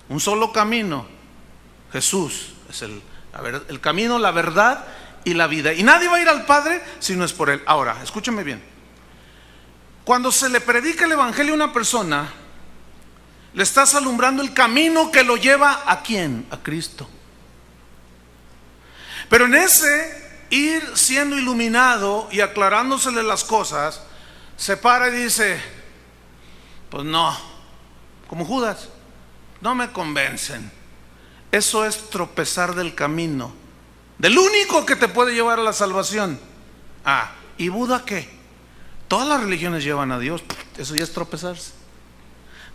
un solo camino. Jesús es el camino, la verdad y la vida. Y nadie va a ir al Padre si no es por Él. Ahora, escúcheme bien. Cuando se le predica el evangelio a una persona, le estás alumbrando el camino que lo lleva ¿a quién? A Cristo. Pero en ese ir siendo iluminado y aclarándosele las cosas, se para y dice, pues no, como Judas, no me convencen. Eso es tropezar del camino, del único que te puede llevar a la salvación. ¿Y Buda qué? Todas las religiones llevan a Dios. Eso ya es tropezarse,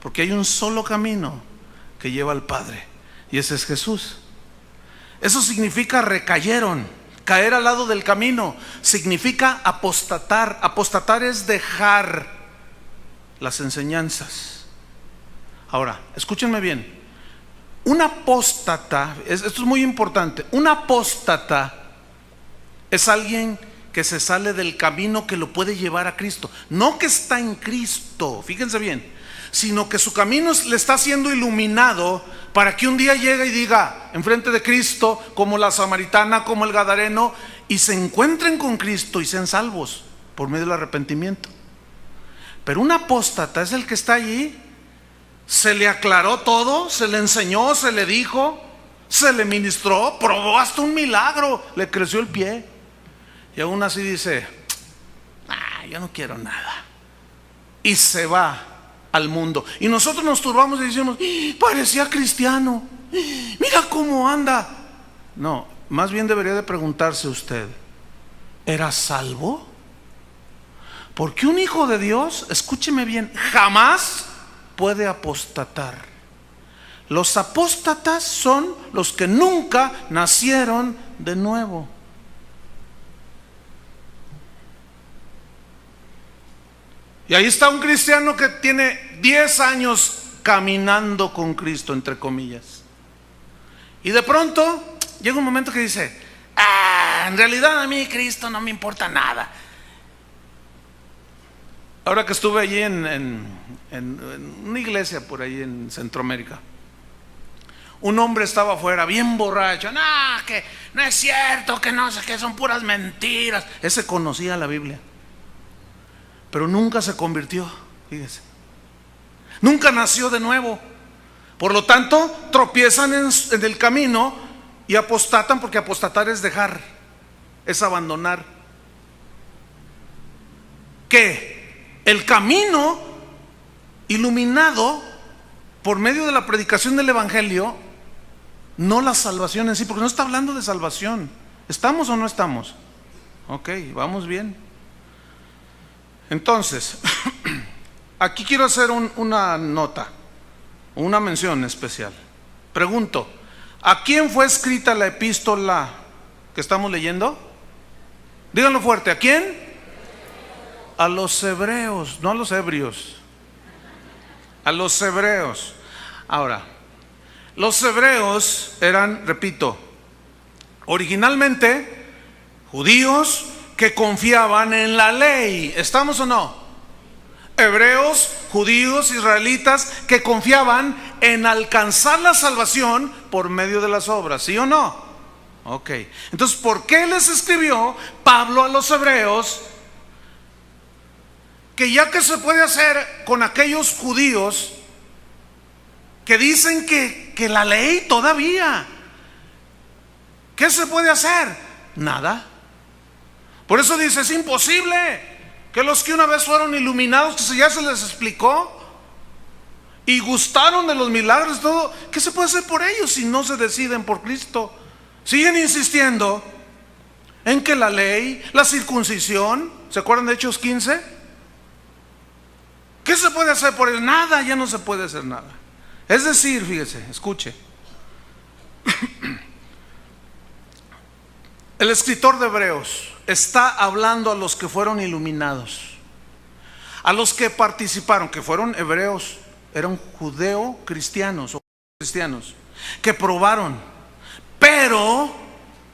porque hay un solo camino que lleva al Padre, y ese es Jesús. Eso significa recayeron. Caer al lado del camino significa apostatar. Apostatar es dejar las enseñanzas. Ahora, escúchenme bien. Un apóstata, esto es muy importante, un apóstata es alguien que se sale del camino que lo puede llevar a Cristo. No que está en Cristo, fíjense bien, sino que su camino le está siendo iluminado para que un día llegue y diga enfrente de Cristo, como la samaritana, como el gadareno, y se encuentren con Cristo y sean salvos por medio del arrepentimiento. Pero un apóstata es el que está allí. Se le aclaró todo, se le enseñó, se le dijo, se le ministró, probó hasta un milagro, le creció el pie. Y aún así dice, yo no quiero nada. Y se va al mundo. Y nosotros nos turbamos y decimos, parecía cristiano, mira cómo anda. No, más bien debería de preguntarse usted, ¿era salvo? Porque un hijo de Dios, escúcheme bien, jamás puede apostatar. Los apóstatas son los que nunca nacieron de nuevo. Y ahí está un cristiano que tiene 10 años caminando con Cristo, entre comillas. Y de pronto llega un momento que dice, en realidad a mí Cristo no me importa nada. Ahora que estuve allí en una iglesia por ahí en Centroamérica, un hombre estaba afuera bien borracho. No, que no es cierto, que no sé, que son puras mentiras. Ese conocía la Biblia, pero nunca se convirtió, fíjese. Nunca nació de nuevo. Por lo tanto, tropiezan en el camino y apostatan, porque apostatar es dejar, es abandonar. ¿Qué? El camino iluminado por medio de la predicación del Evangelio, no la salvación en sí, porque no está hablando de salvación. ¿Estamos o no estamos? Ok, vamos bien. Entonces, aquí quiero hacer una nota, una mención especial. Pregunto, ¿a quién fue escrita la epístola que estamos leyendo? Díganlo fuerte, ¿a quién? A los hebreos, no a los ebrios. A los hebreos. Ahora, los hebreos eran, repito, originalmente judíos que confiaban en la ley. ¿Estamos o no? Hebreos, judíos, israelitas que confiaban en alcanzar la salvación por medio de las obras, ¿sí o no? Ok. Entonces, ¿por qué les escribió Pablo a los hebreos? Que ya que se puede hacer con aquellos judíos que dicen que la ley todavía, ¿qué se puede hacer? Nada. Por eso dice, es imposible que los que una vez fueron iluminados, que ya se les explicó y gustaron de los milagros y todo, ¿qué se puede hacer por ellos si no se deciden por Cristo? Siguen insistiendo en que la ley, la circuncisión, ¿se acuerdan de Hechos 15? ¿Qué se puede hacer por ellos? Nada, ya no se puede hacer nada. Es decir, fíjese, escuche, el escritor de Hebreos está hablando a los que fueron iluminados, a los que participaron, que fueron hebreos, eran judeo-cristianos o cristianos, que probaron, pero,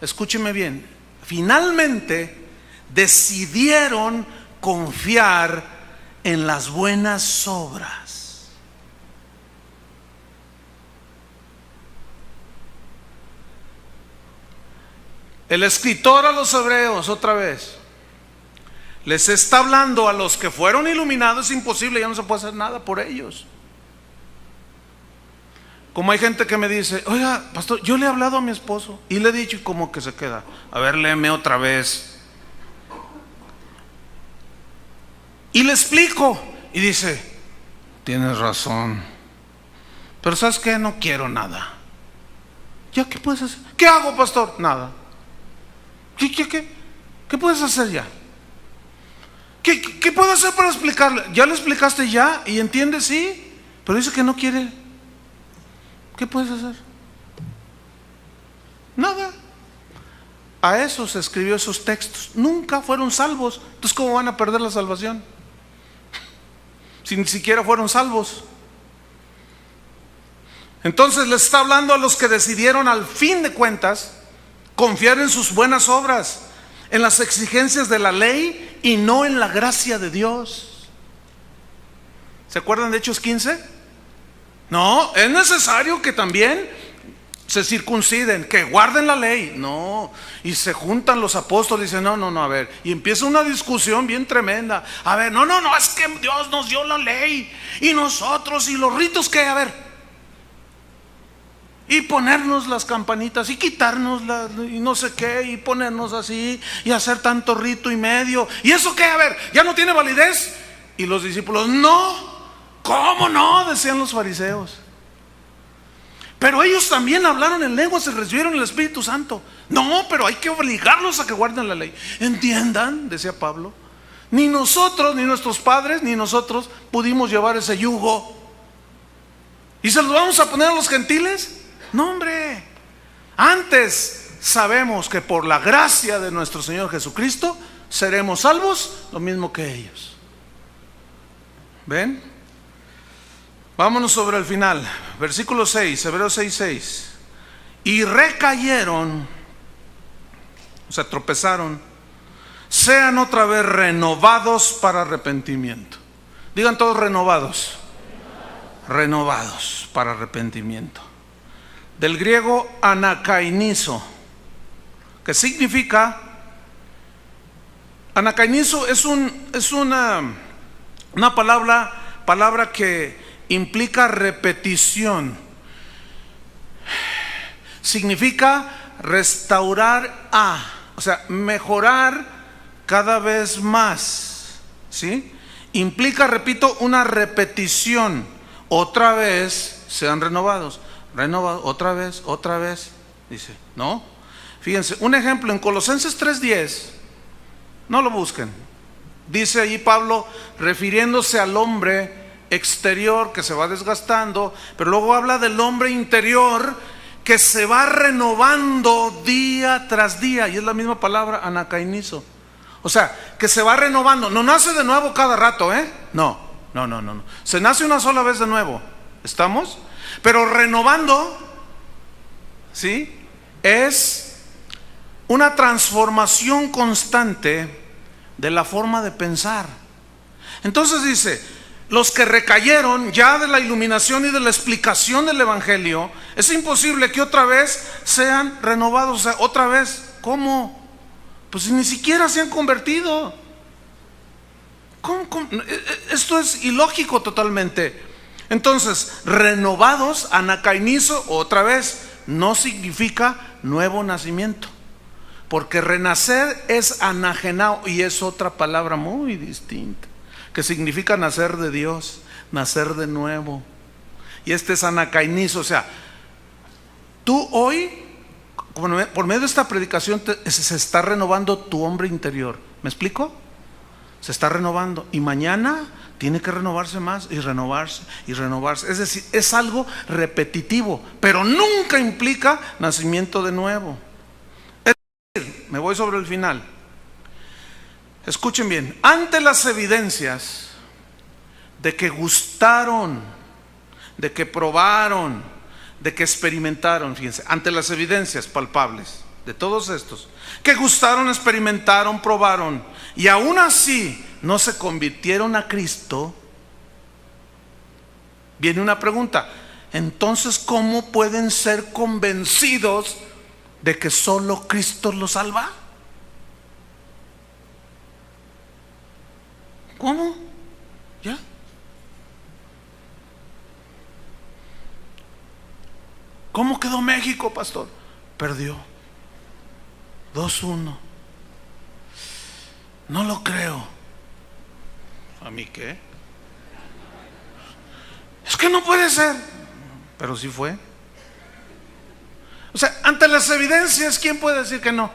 escúcheme bien, finalmente decidieron confiar en las buenas obras. El escritor a los hebreos, otra vez, les está hablando a los que fueron iluminados. Es imposible, ya no se puede hacer nada por ellos. Como hay gente que me dice, oiga, pastor, yo le he hablado a mi esposo y le he dicho, y como que se queda, a ver, léeme otra vez. Y le explico, y dice, tienes razón, pero ¿sabes qué? No quiero nada. ¿Ya qué puedes hacer? ¿Qué hago, pastor? Nada. ¿Qué puedes hacer ya? ¿Qué puedo hacer para explicarle? Ya le explicaste ya y entiende, sí, pero dice que no quiere. ¿Qué puedes hacer? Nada. A eso se escribió esos textos. Nunca fueron salvos. Entonces, ¿cómo van a perder la salvación? Si ni siquiera fueron salvos. Entonces les está hablando a los que decidieron al fin de cuentas confiar en sus buenas obras, en las exigencias de la ley y no en la gracia de Dios. ¿Se acuerdan de Hechos 15? No, es necesario que también se circunciden, que guarden la ley. No, y se juntan los apóstoles y dicen, no, a ver, y empieza una discusión bien tremenda. A ver, no, es que Dios nos dio la ley y nosotros y los ritos que, a ver. y ponernos las campanitas y quitarnos y no sé qué, y ponernos así y hacer tanto rito y medio. ¿Y eso qué? A ver, ¿ya no tiene validez? Y los discípulos, no, ¿cómo no? Decían los fariseos. Pero ellos también hablaron en lenguas y recibieron el Espíritu Santo. No, pero hay que obligarlos a que guarden la ley. Entiendan, decía Pablo, ni nosotros, ni nuestros padres, ni nosotros pudimos llevar ese yugo. ¿Y se los vamos a poner a los gentiles? No, hombre. Antes sabemos que por la gracia de nuestro Señor Jesucristo seremos salvos, lo mismo que ellos. ¿Ven? Vámonos sobre el final. Versículo 6, Hebreos 6:6. Y recayeron, o sea, tropezaron, sean otra vez renovados para arrepentimiento. Digan todos renovados. Renovados para arrepentimiento. Del griego anakainizo, que significa, anakainizo es una palabra que implica repetición. Significa restaurar o sea, mejorar cada vez más, ¿sí? Implica, repito, una repetición. Otra vez sean renovados, otra vez, dice, ¿no? Fíjense, un ejemplo en Colosenses 3:10, no lo busquen. Dice allí Pablo, refiriéndose al hombre exterior que se va desgastando, pero luego habla del hombre interior que se va renovando día tras día, y es la misma palabra anakainizo. O sea, que se va renovando, no nace de nuevo cada rato, No. Se nace una sola vez de nuevo, ¿estamos? Pero renovando, ¿sí? Es una transformación constante de la forma de pensar. Entonces dice, los que recayeron ya de la iluminación y de la explicación del Evangelio, es imposible que otra vez sean renovados. O sea, otra vez, ¿cómo? Pues ni siquiera se han convertido. ¿Cómo? Esto es ilógico totalmente. Entonces, renovados, anakainizo, otra vez, no significa nuevo nacimiento, porque renacer es anagenao, y es otra palabra muy distinta, que significa nacer de Dios, nacer de nuevo. Y este es anakainizo. O sea, tú hoy, por medio de esta predicación, se está renovando tu hombre interior. ¿Me explico? Se está renovando, y mañana tiene que renovarse más y renovarse y renovarse. Es decir, es algo repetitivo, pero nunca implica nacimiento de nuevo. Es decir, me voy sobre el final. Escuchen bien, ante las evidencias de que gustaron, de que probaron, de que experimentaron, fíjense, ante las evidencias palpables de todos estos, que gustaron, experimentaron, probaron, y aún así no se convirtieron a Cristo, viene una pregunta: entonces, ¿cómo pueden ser convencidos de que solo Cristo los salva? ¿Cómo? ¿Ya? ¿Cómo quedó México, pastor? Perdió 2-1. No lo creo. ¿A mí qué? Es que no puede ser. Pero sí fue. O sea, ante las evidencias, ¿quién puede decir que no?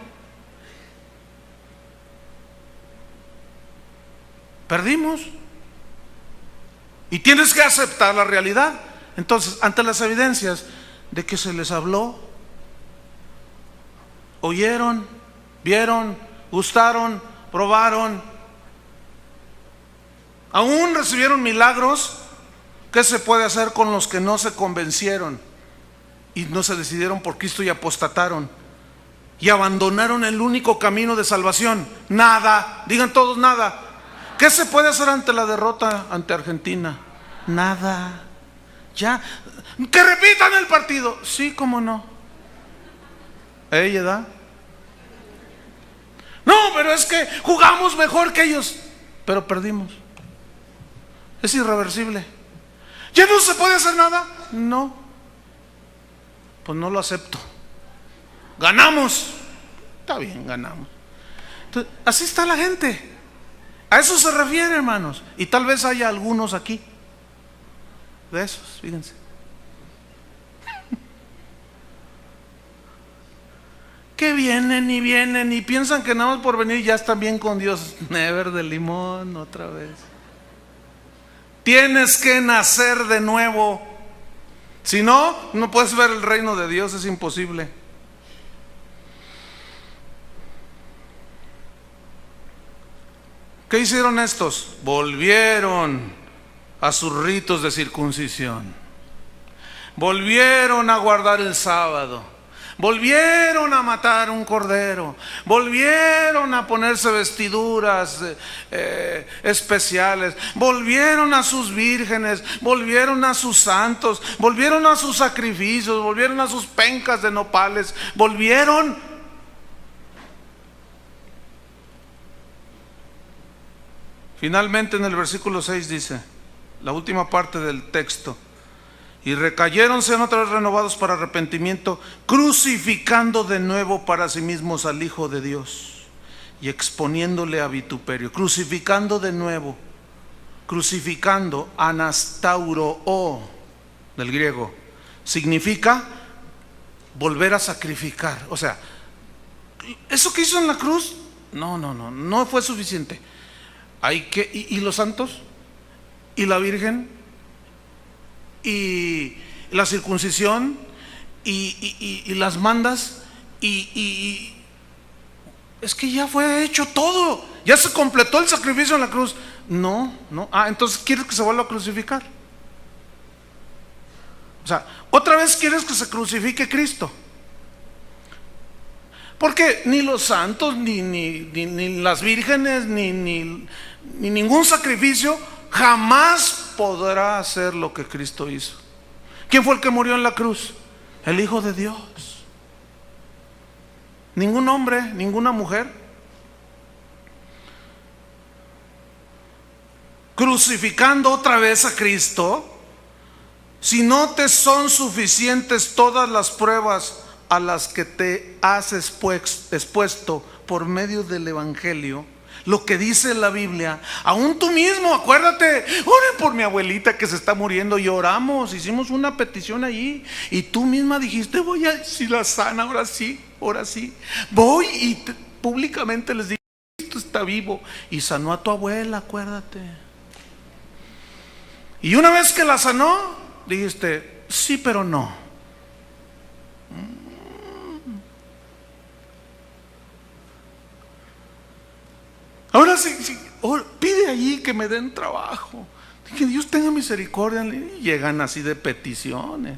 Perdimos. Y tienes que aceptar la realidad. Entonces, ante las evidencias de que se les habló, oyeron, vieron, gustaron, probaron, aún recibieron milagros, ¿qué se puede hacer con los que no se convencieron y no se decidieron por Cristo y apostataron y abandonaron el único camino de salvación? Nada. Digan todos nada. ¿Qué se puede hacer ante la derrota ante Argentina? Nada. Ya. Que repitan el partido. Sí, cómo no. Ella da. No, pero es que jugamos mejor que ellos, pero perdimos. Es irreversible. ¿Ya no se puede hacer nada? No. Pues no lo acepto. Ganamos. Está bien, ganamos. Entonces, así está la gente. A eso se refiere, hermanos. Y tal vez haya algunos aquí de esos, fíjense. Que vienen y piensan que nada más por venir ya están bien con Dios. Never de limón otra vez. Tienes que nacer de nuevo. Si no, no puedes ver el reino de Dios, es imposible. ¿Qué hicieron estos? Volvieron a sus ritos de circuncisión. Volvieron a guardar el sábado. Volvieron a matar un cordero. Volvieron a ponerse vestiduras especiales. Volvieron a sus vírgenes. Volvieron a sus santos. Volvieron a sus sacrificios. Volvieron a sus pencas de nopales. Volvieron. Finalmente en el versículo 6 dice, la última parte del texto: y recayeronse otra vez renovados para arrepentimiento, crucificando de nuevo para sí mismos al Hijo de Dios y exponiéndole a vituperio. Crucificando de nuevo, crucificando, anastauro del griego, significa volver a sacrificar. O sea, eso que hizo en la cruz, no fue suficiente. Hay que, y los santos, y la Virgen, y la circuncisión, y las mandas, y es que ya fue hecho todo, ya se completó el sacrificio en la cruz. No, entonces quieres que se vuelva a crucificar. O sea, otra vez quieres que se crucifique Cristo. Porque ni los santos, ni las vírgenes, ni ningún sacrificio jamás podrá hacer lo que Cristo hizo. ¿Quién fue el que murió en la cruz? El Hijo de Dios. Ningún hombre, ninguna mujer. Crucificando otra vez a Cristo. Si no te son suficientes todas las pruebas a las que te has expuesto por medio del Evangelio, lo que dice la Biblia, aún tú mismo, acuérdate, oren por mi abuelita que se está muriendo, y oramos, hicimos una petición allí, y tú misma dijiste, voy a, si la sana, ahora sí, voy y públicamente les digo, Cristo está vivo, y sanó a tu abuela, acuérdate. Y una vez que la sanó, dijiste, sí, pero no. Ahora sí, pide allí que me den trabajo, que Dios tenga misericordia. Y llegan así de peticiones.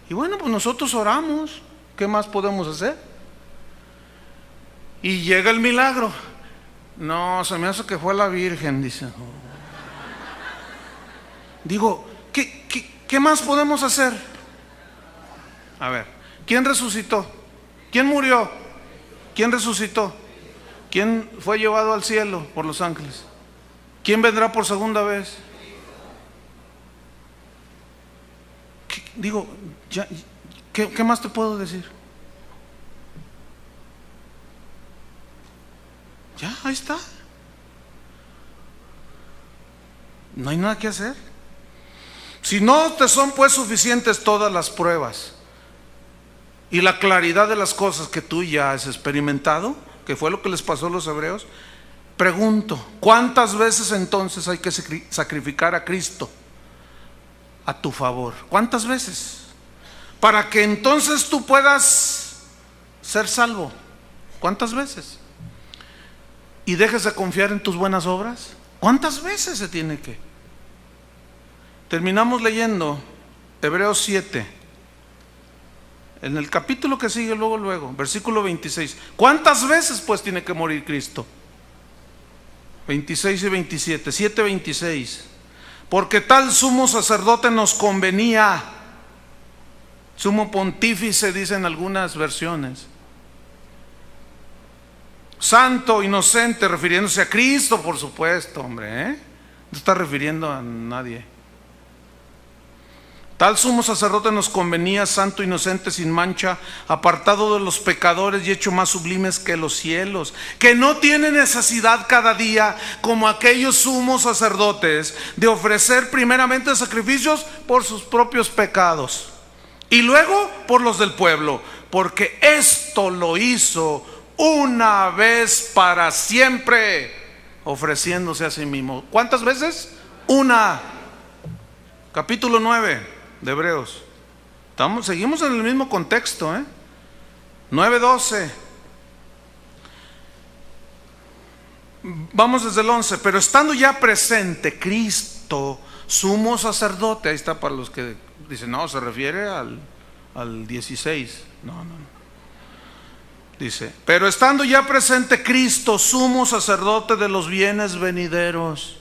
Y bueno, pues nosotros oramos. ¿Qué más podemos hacer? Y llega el milagro. No, se me hace que fue la Virgen, dice. Digo, ¿qué más podemos hacer? A ver, ¿quién resucitó? ¿Quién murió? ¿Quién resucitó? ¿Quién fue llevado al cielo por los ángeles? ¿Quién vendrá por segunda vez? Digo, ¿qué más te puedo decir? Ya, ahí está. No hay nada que hacer. Si no te son pues suficientes todas las pruebas y la claridad de las cosas que tú ya has experimentado, que fue lo que les pasó a los hebreos, pregunto, ¿cuántas veces entonces hay que sacrificar a Cristo a tu favor? ¿Cuántas veces? Para que entonces tú puedas ser salvo. ¿Cuántas veces? ¿Y dejes de confiar en tus buenas obras? ¿Cuántas veces se tiene que? Terminamos leyendo Hebreos 7. En el capítulo que sigue luego, versículo 26. ¿Cuántas veces pues tiene que morir Cristo? 26 y 27, 7:26. Porque tal sumo sacerdote nos convenía. Sumo pontífice dicen algunas versiones. Santo, inocente, refiriéndose a Cristo, por supuesto, hombre, ¿eh? No está refiriendo a nadie. Tal sumo sacerdote nos convenía, santo, inocente, sin mancha, apartado de los pecadores y hecho más sublimes que los cielos, que no tiene necesidad cada día, como aquellos sumos sacerdotes, de ofrecer primeramente sacrificios por sus propios pecados y luego por los del pueblo, porque esto lo hizo una vez para siempre, ofreciéndose a sí mismo. ¿Cuántas veces? Una. Capítulo 9 de Hebreos. Seguimos en el mismo contexto, 9:12. Vamos desde el 11. Pero estando ya presente Cristo, sumo sacerdote. Ahí está para los que dicen, no, se refiere al 16. No. Dice, pero estando ya presente Cristo, sumo sacerdote de los bienes venideros,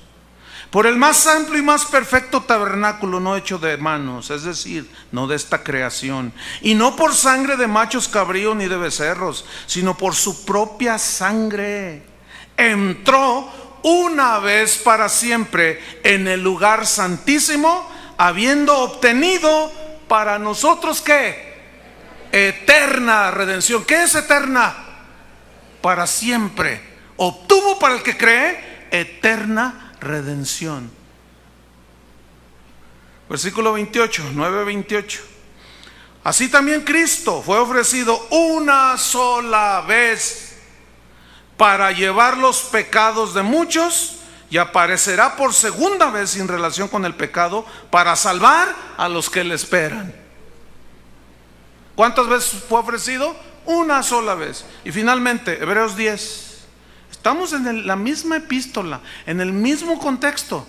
por el más amplio y más perfecto tabernáculo, no hecho de manos, es decir, no de esta creación, y no por sangre de machos cabríos ni de becerros, sino por su propia sangre, entró una vez para siempre en el lugar santísimo, habiendo obtenido para nosotros, ¿qué? Eterna redención. ¿Qué es eterna? Para siempre. Obtuvo para el que cree eterna redención. Versículo 28, 9:28. Así también Cristo fue ofrecido una sola vez para llevar los pecados de muchos, y aparecerá por segunda vez sin relación con el pecado para salvar a los que le esperan. ¿Cuántas veces fue ofrecido? Una sola vez. Y finalmente, Hebreos 10. Estamos en la misma epístola, en el mismo contexto.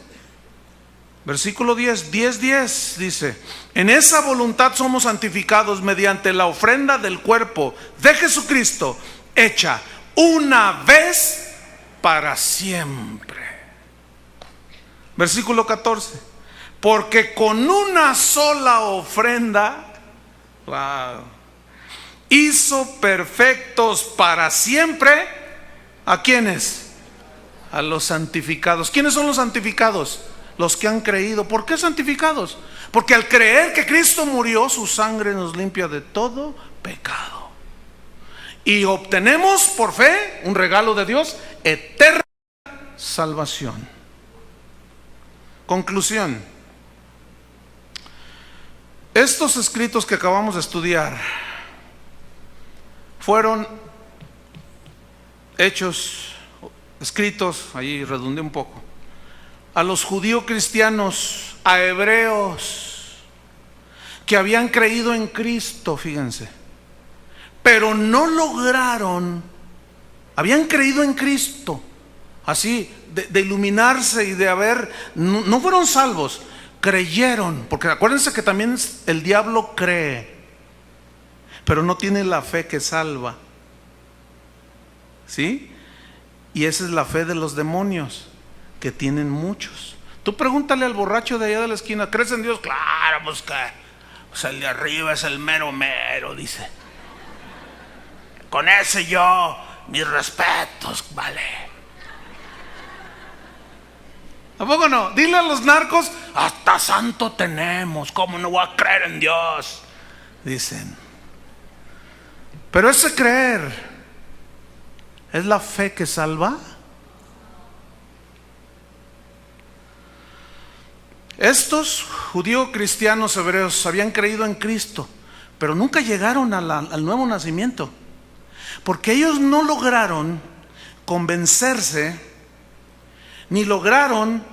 Versículo 10 dice, en esa voluntad somos santificados mediante la ofrenda del cuerpo de Jesucristo, hecha una vez para siempre. Versículo 14, porque con una sola ofrenda, hizo perfectos para siempre. ¿A quiénes? A los santificados. ¿Quiénes son los santificados? Los que han creído. ¿Por qué santificados? Porque al creer que Cristo murió, su sangre nos limpia de todo pecado. Y obtenemos por fe un regalo de Dios, eterna salvación. Conclusión. Estos escritos que acabamos de estudiar fueron hechos, escritos, ahí redundé un poco, a los judíos cristianos, a hebreos que habían creído en Cristo, fíjense, pero no lograron, habían creído en Cristo, así, de iluminarse y de haber, no fueron salvos, creyeron, porque acuérdense que también el diablo cree, pero no tiene la fe que salva. ¿Sí? Y esa es la fe de los demonios, que tienen muchos. Tú pregúntale al borracho de allá de la esquina, ¿crees en Dios? Claro, pues que pues el de arriba es el mero mero, dice. Con ese yo, mis respetos, vale. ¿A poco no? Dile a los narcos, hasta santo tenemos, ¿cómo no voy a creer en Dios? Dicen. Pero ese creer, ¿es la fe que salva? Estos judíos cristianos hebreos habían creído en Cristo, pero nunca llegaron al nuevo nacimiento, porque ellos no lograron convencerse, ni lograron,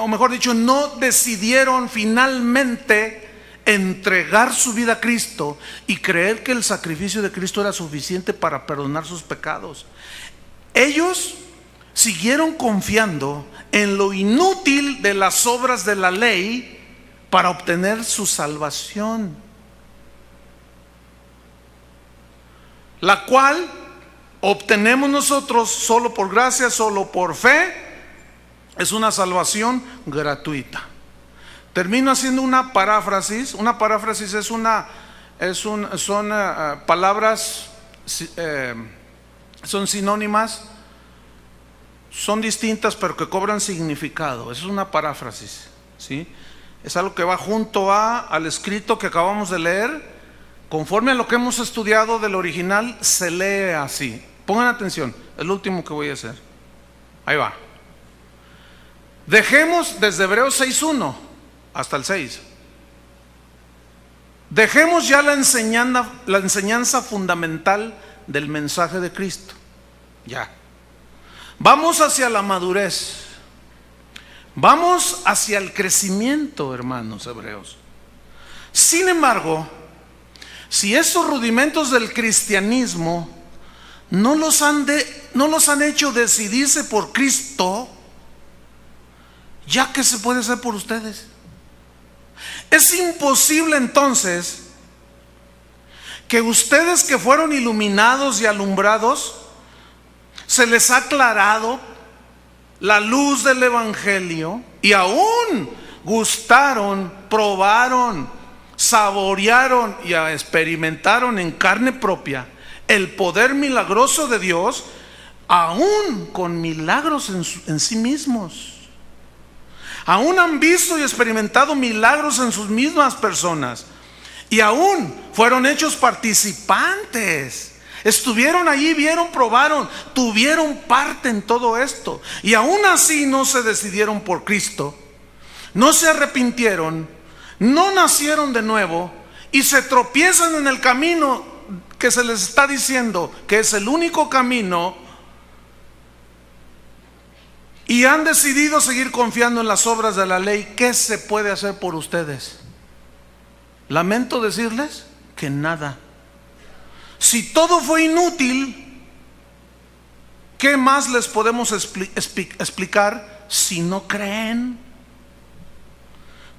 o mejor dicho, no decidieron finalmente entregar su vida a Cristo y creer que el sacrificio de Cristo era suficiente para perdonar sus pecados. Ellos siguieron confiando en lo inútil de las obras de la ley para obtener su salvación, la cual obtenemos nosotros solo por gracia, solo por fe. Es una salvación gratuita. Termino haciendo una paráfrasis. Una paráfrasis son palabras, son sinónimas, son distintas pero que cobran significado. Eso es una paráfrasis, ¿sí? Es algo que va junto al escrito que acabamos de leer. Conforme a lo que hemos estudiado del original, se lee así. Pongan atención, es lo último que voy a hacer. Ahí va. Dejemos desde Hebreos 6:1 hasta el 6. Dejemos ya la enseñanza fundamental del mensaje de Cristo. Ya. Vamos hacia la madurez. Vamos hacia el crecimiento, hermanos hebreos. Sin embargo, si esos rudimentos del cristianismo no los han hecho decidirse por Cristo, ¿ya qué se puede hacer por ustedes? Es imposible entonces que ustedes, que fueron iluminados y alumbrados, se les ha aclarado la luz del Evangelio y aún gustaron, probaron, saborearon y experimentaron en carne propia el poder milagroso de Dios, aún con milagros en sí mismos. Aún han visto y experimentado milagros en sus mismas personas. Y aún fueron hechos participantes. Estuvieron allí, vieron, probaron, tuvieron parte en todo esto. Y aún así no se decidieron por Cristo. No se arrepintieron. No nacieron de nuevo. Y se tropiezan en el camino que se les está diciendo que es el único camino. Y han decidido seguir confiando en las obras de la ley. ¿Qué se puede hacer por ustedes? Lamento decirles que nada. Si todo fue inútil, ¿qué más les podemos explicar si no creen?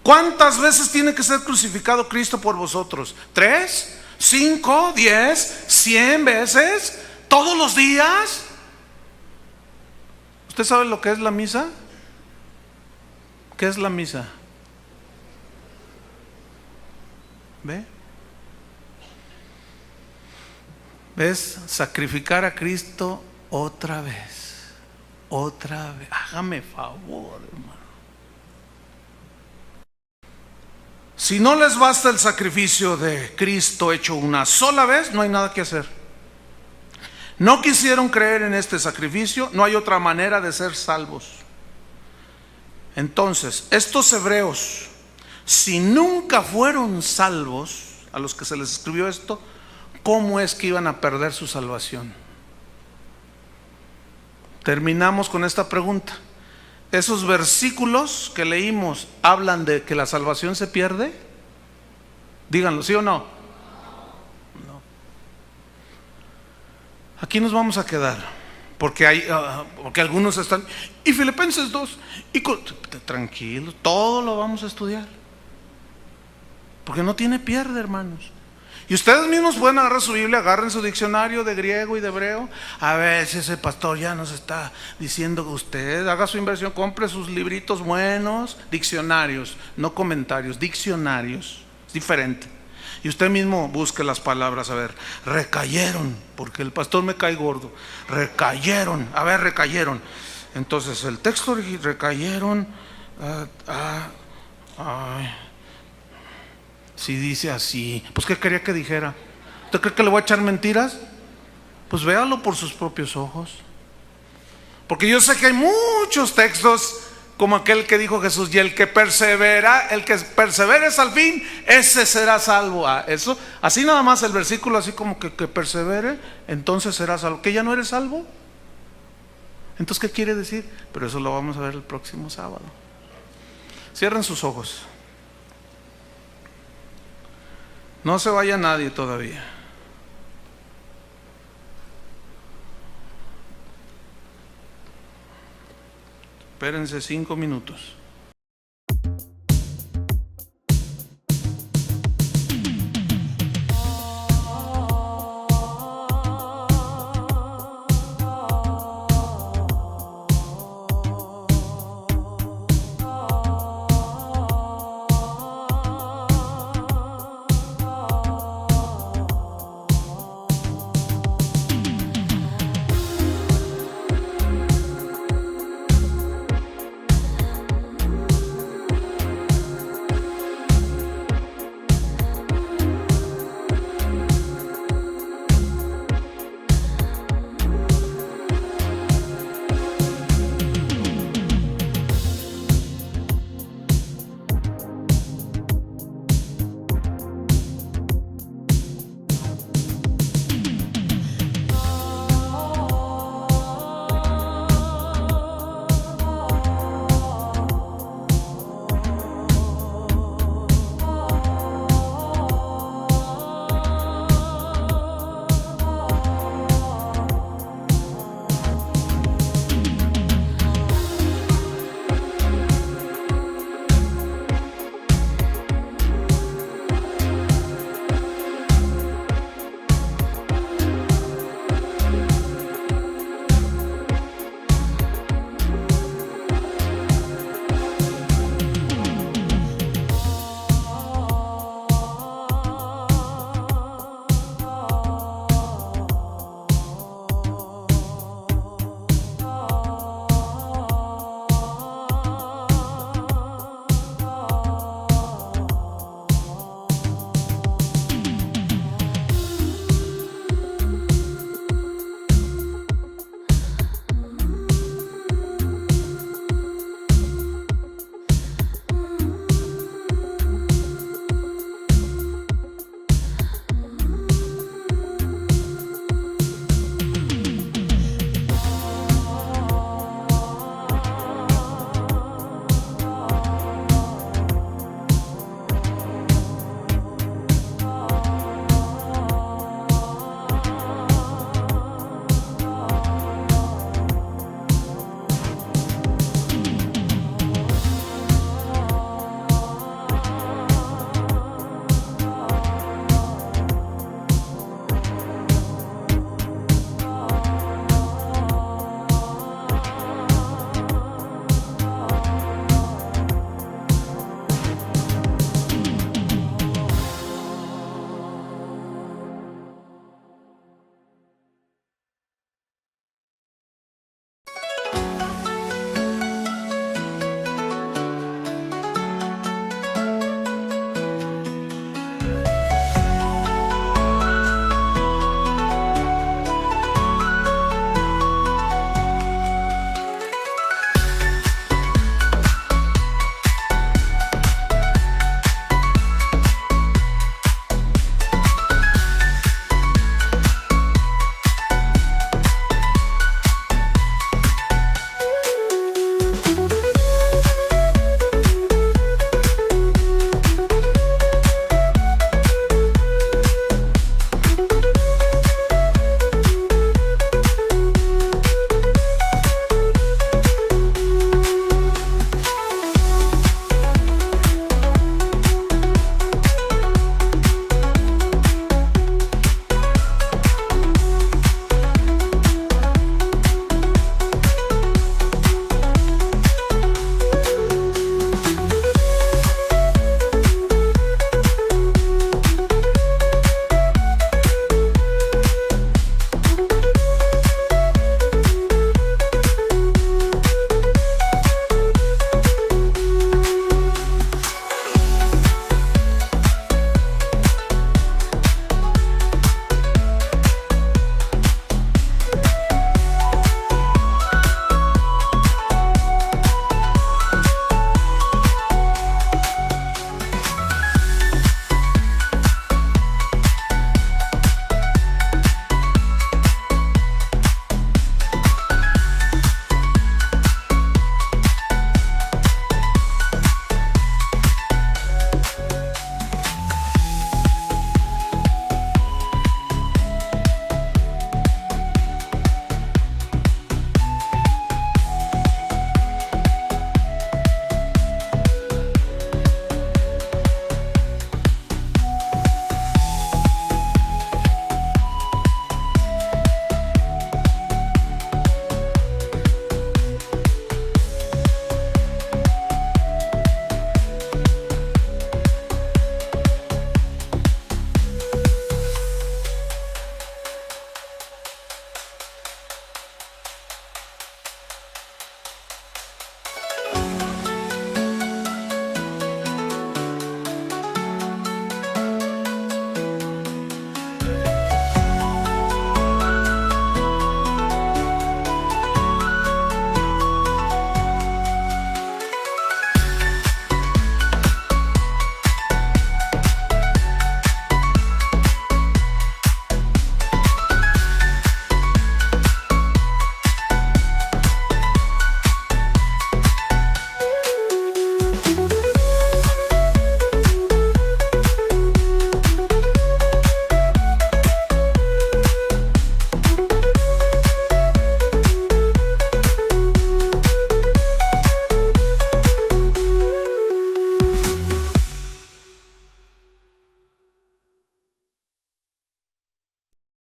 ¿Cuántas veces tiene que ser crucificado Cristo por vosotros? ¿3, 5, 10, 100 veces? ¿Todos los días? ¿Usted sabe lo que es la misa? ¿Qué es la misa? ¿Ve? ¿Ves? Sacrificar a Cristo otra vez. Otra vez. Hágame favor, hermano. Si no les basta el sacrificio de Cristo hecho una sola vez, no hay nada que hacer. No quisieron creer en este sacrificio, no hay otra manera de ser salvos. Entonces, estos hebreos, si nunca fueron salvos, a los que se les escribió esto, ¿cómo es que iban a perder su salvación? Terminamos con esta pregunta. ¿Esos versículos que leímos hablan de que la salvación se pierde? Díganlo, ¿sí o no? No. Aquí nos vamos a quedar, porque porque algunos están, y Filipenses 2, tranquilos, todo lo vamos a estudiar, porque no tiene pierde, hermanos. Y ustedes mismos pueden agarrar su Biblia, agarren su diccionario de griego y de hebreo. A ver si ese pastor ya nos está diciendo que usted haga su inversión, compre sus libritos buenos, diccionarios, no comentarios, diccionarios, es diferente. Y usted mismo busque las palabras, a ver, recayeron, porque el pastor me cae gordo, recayeron, a ver, recayeron. Entonces el texto recayeron, si dice así, pues ¿qué quería que dijera? ¿Usted cree que le voy a echar mentiras? Pues véalo por sus propios ojos. Porque yo sé que hay muchos textos como aquel que dijo Jesús, y el que persevere hasta el fin, ese será salvo. Eso, así nada más el versículo, así como que persevere, entonces será salvo. ¿Que ya no eres salvo? Entonces, ¿qué quiere decir? Pero eso lo vamos a ver el próximo sábado. Cierren sus ojos. No se vaya nadie todavía. Espérense 5 minutos.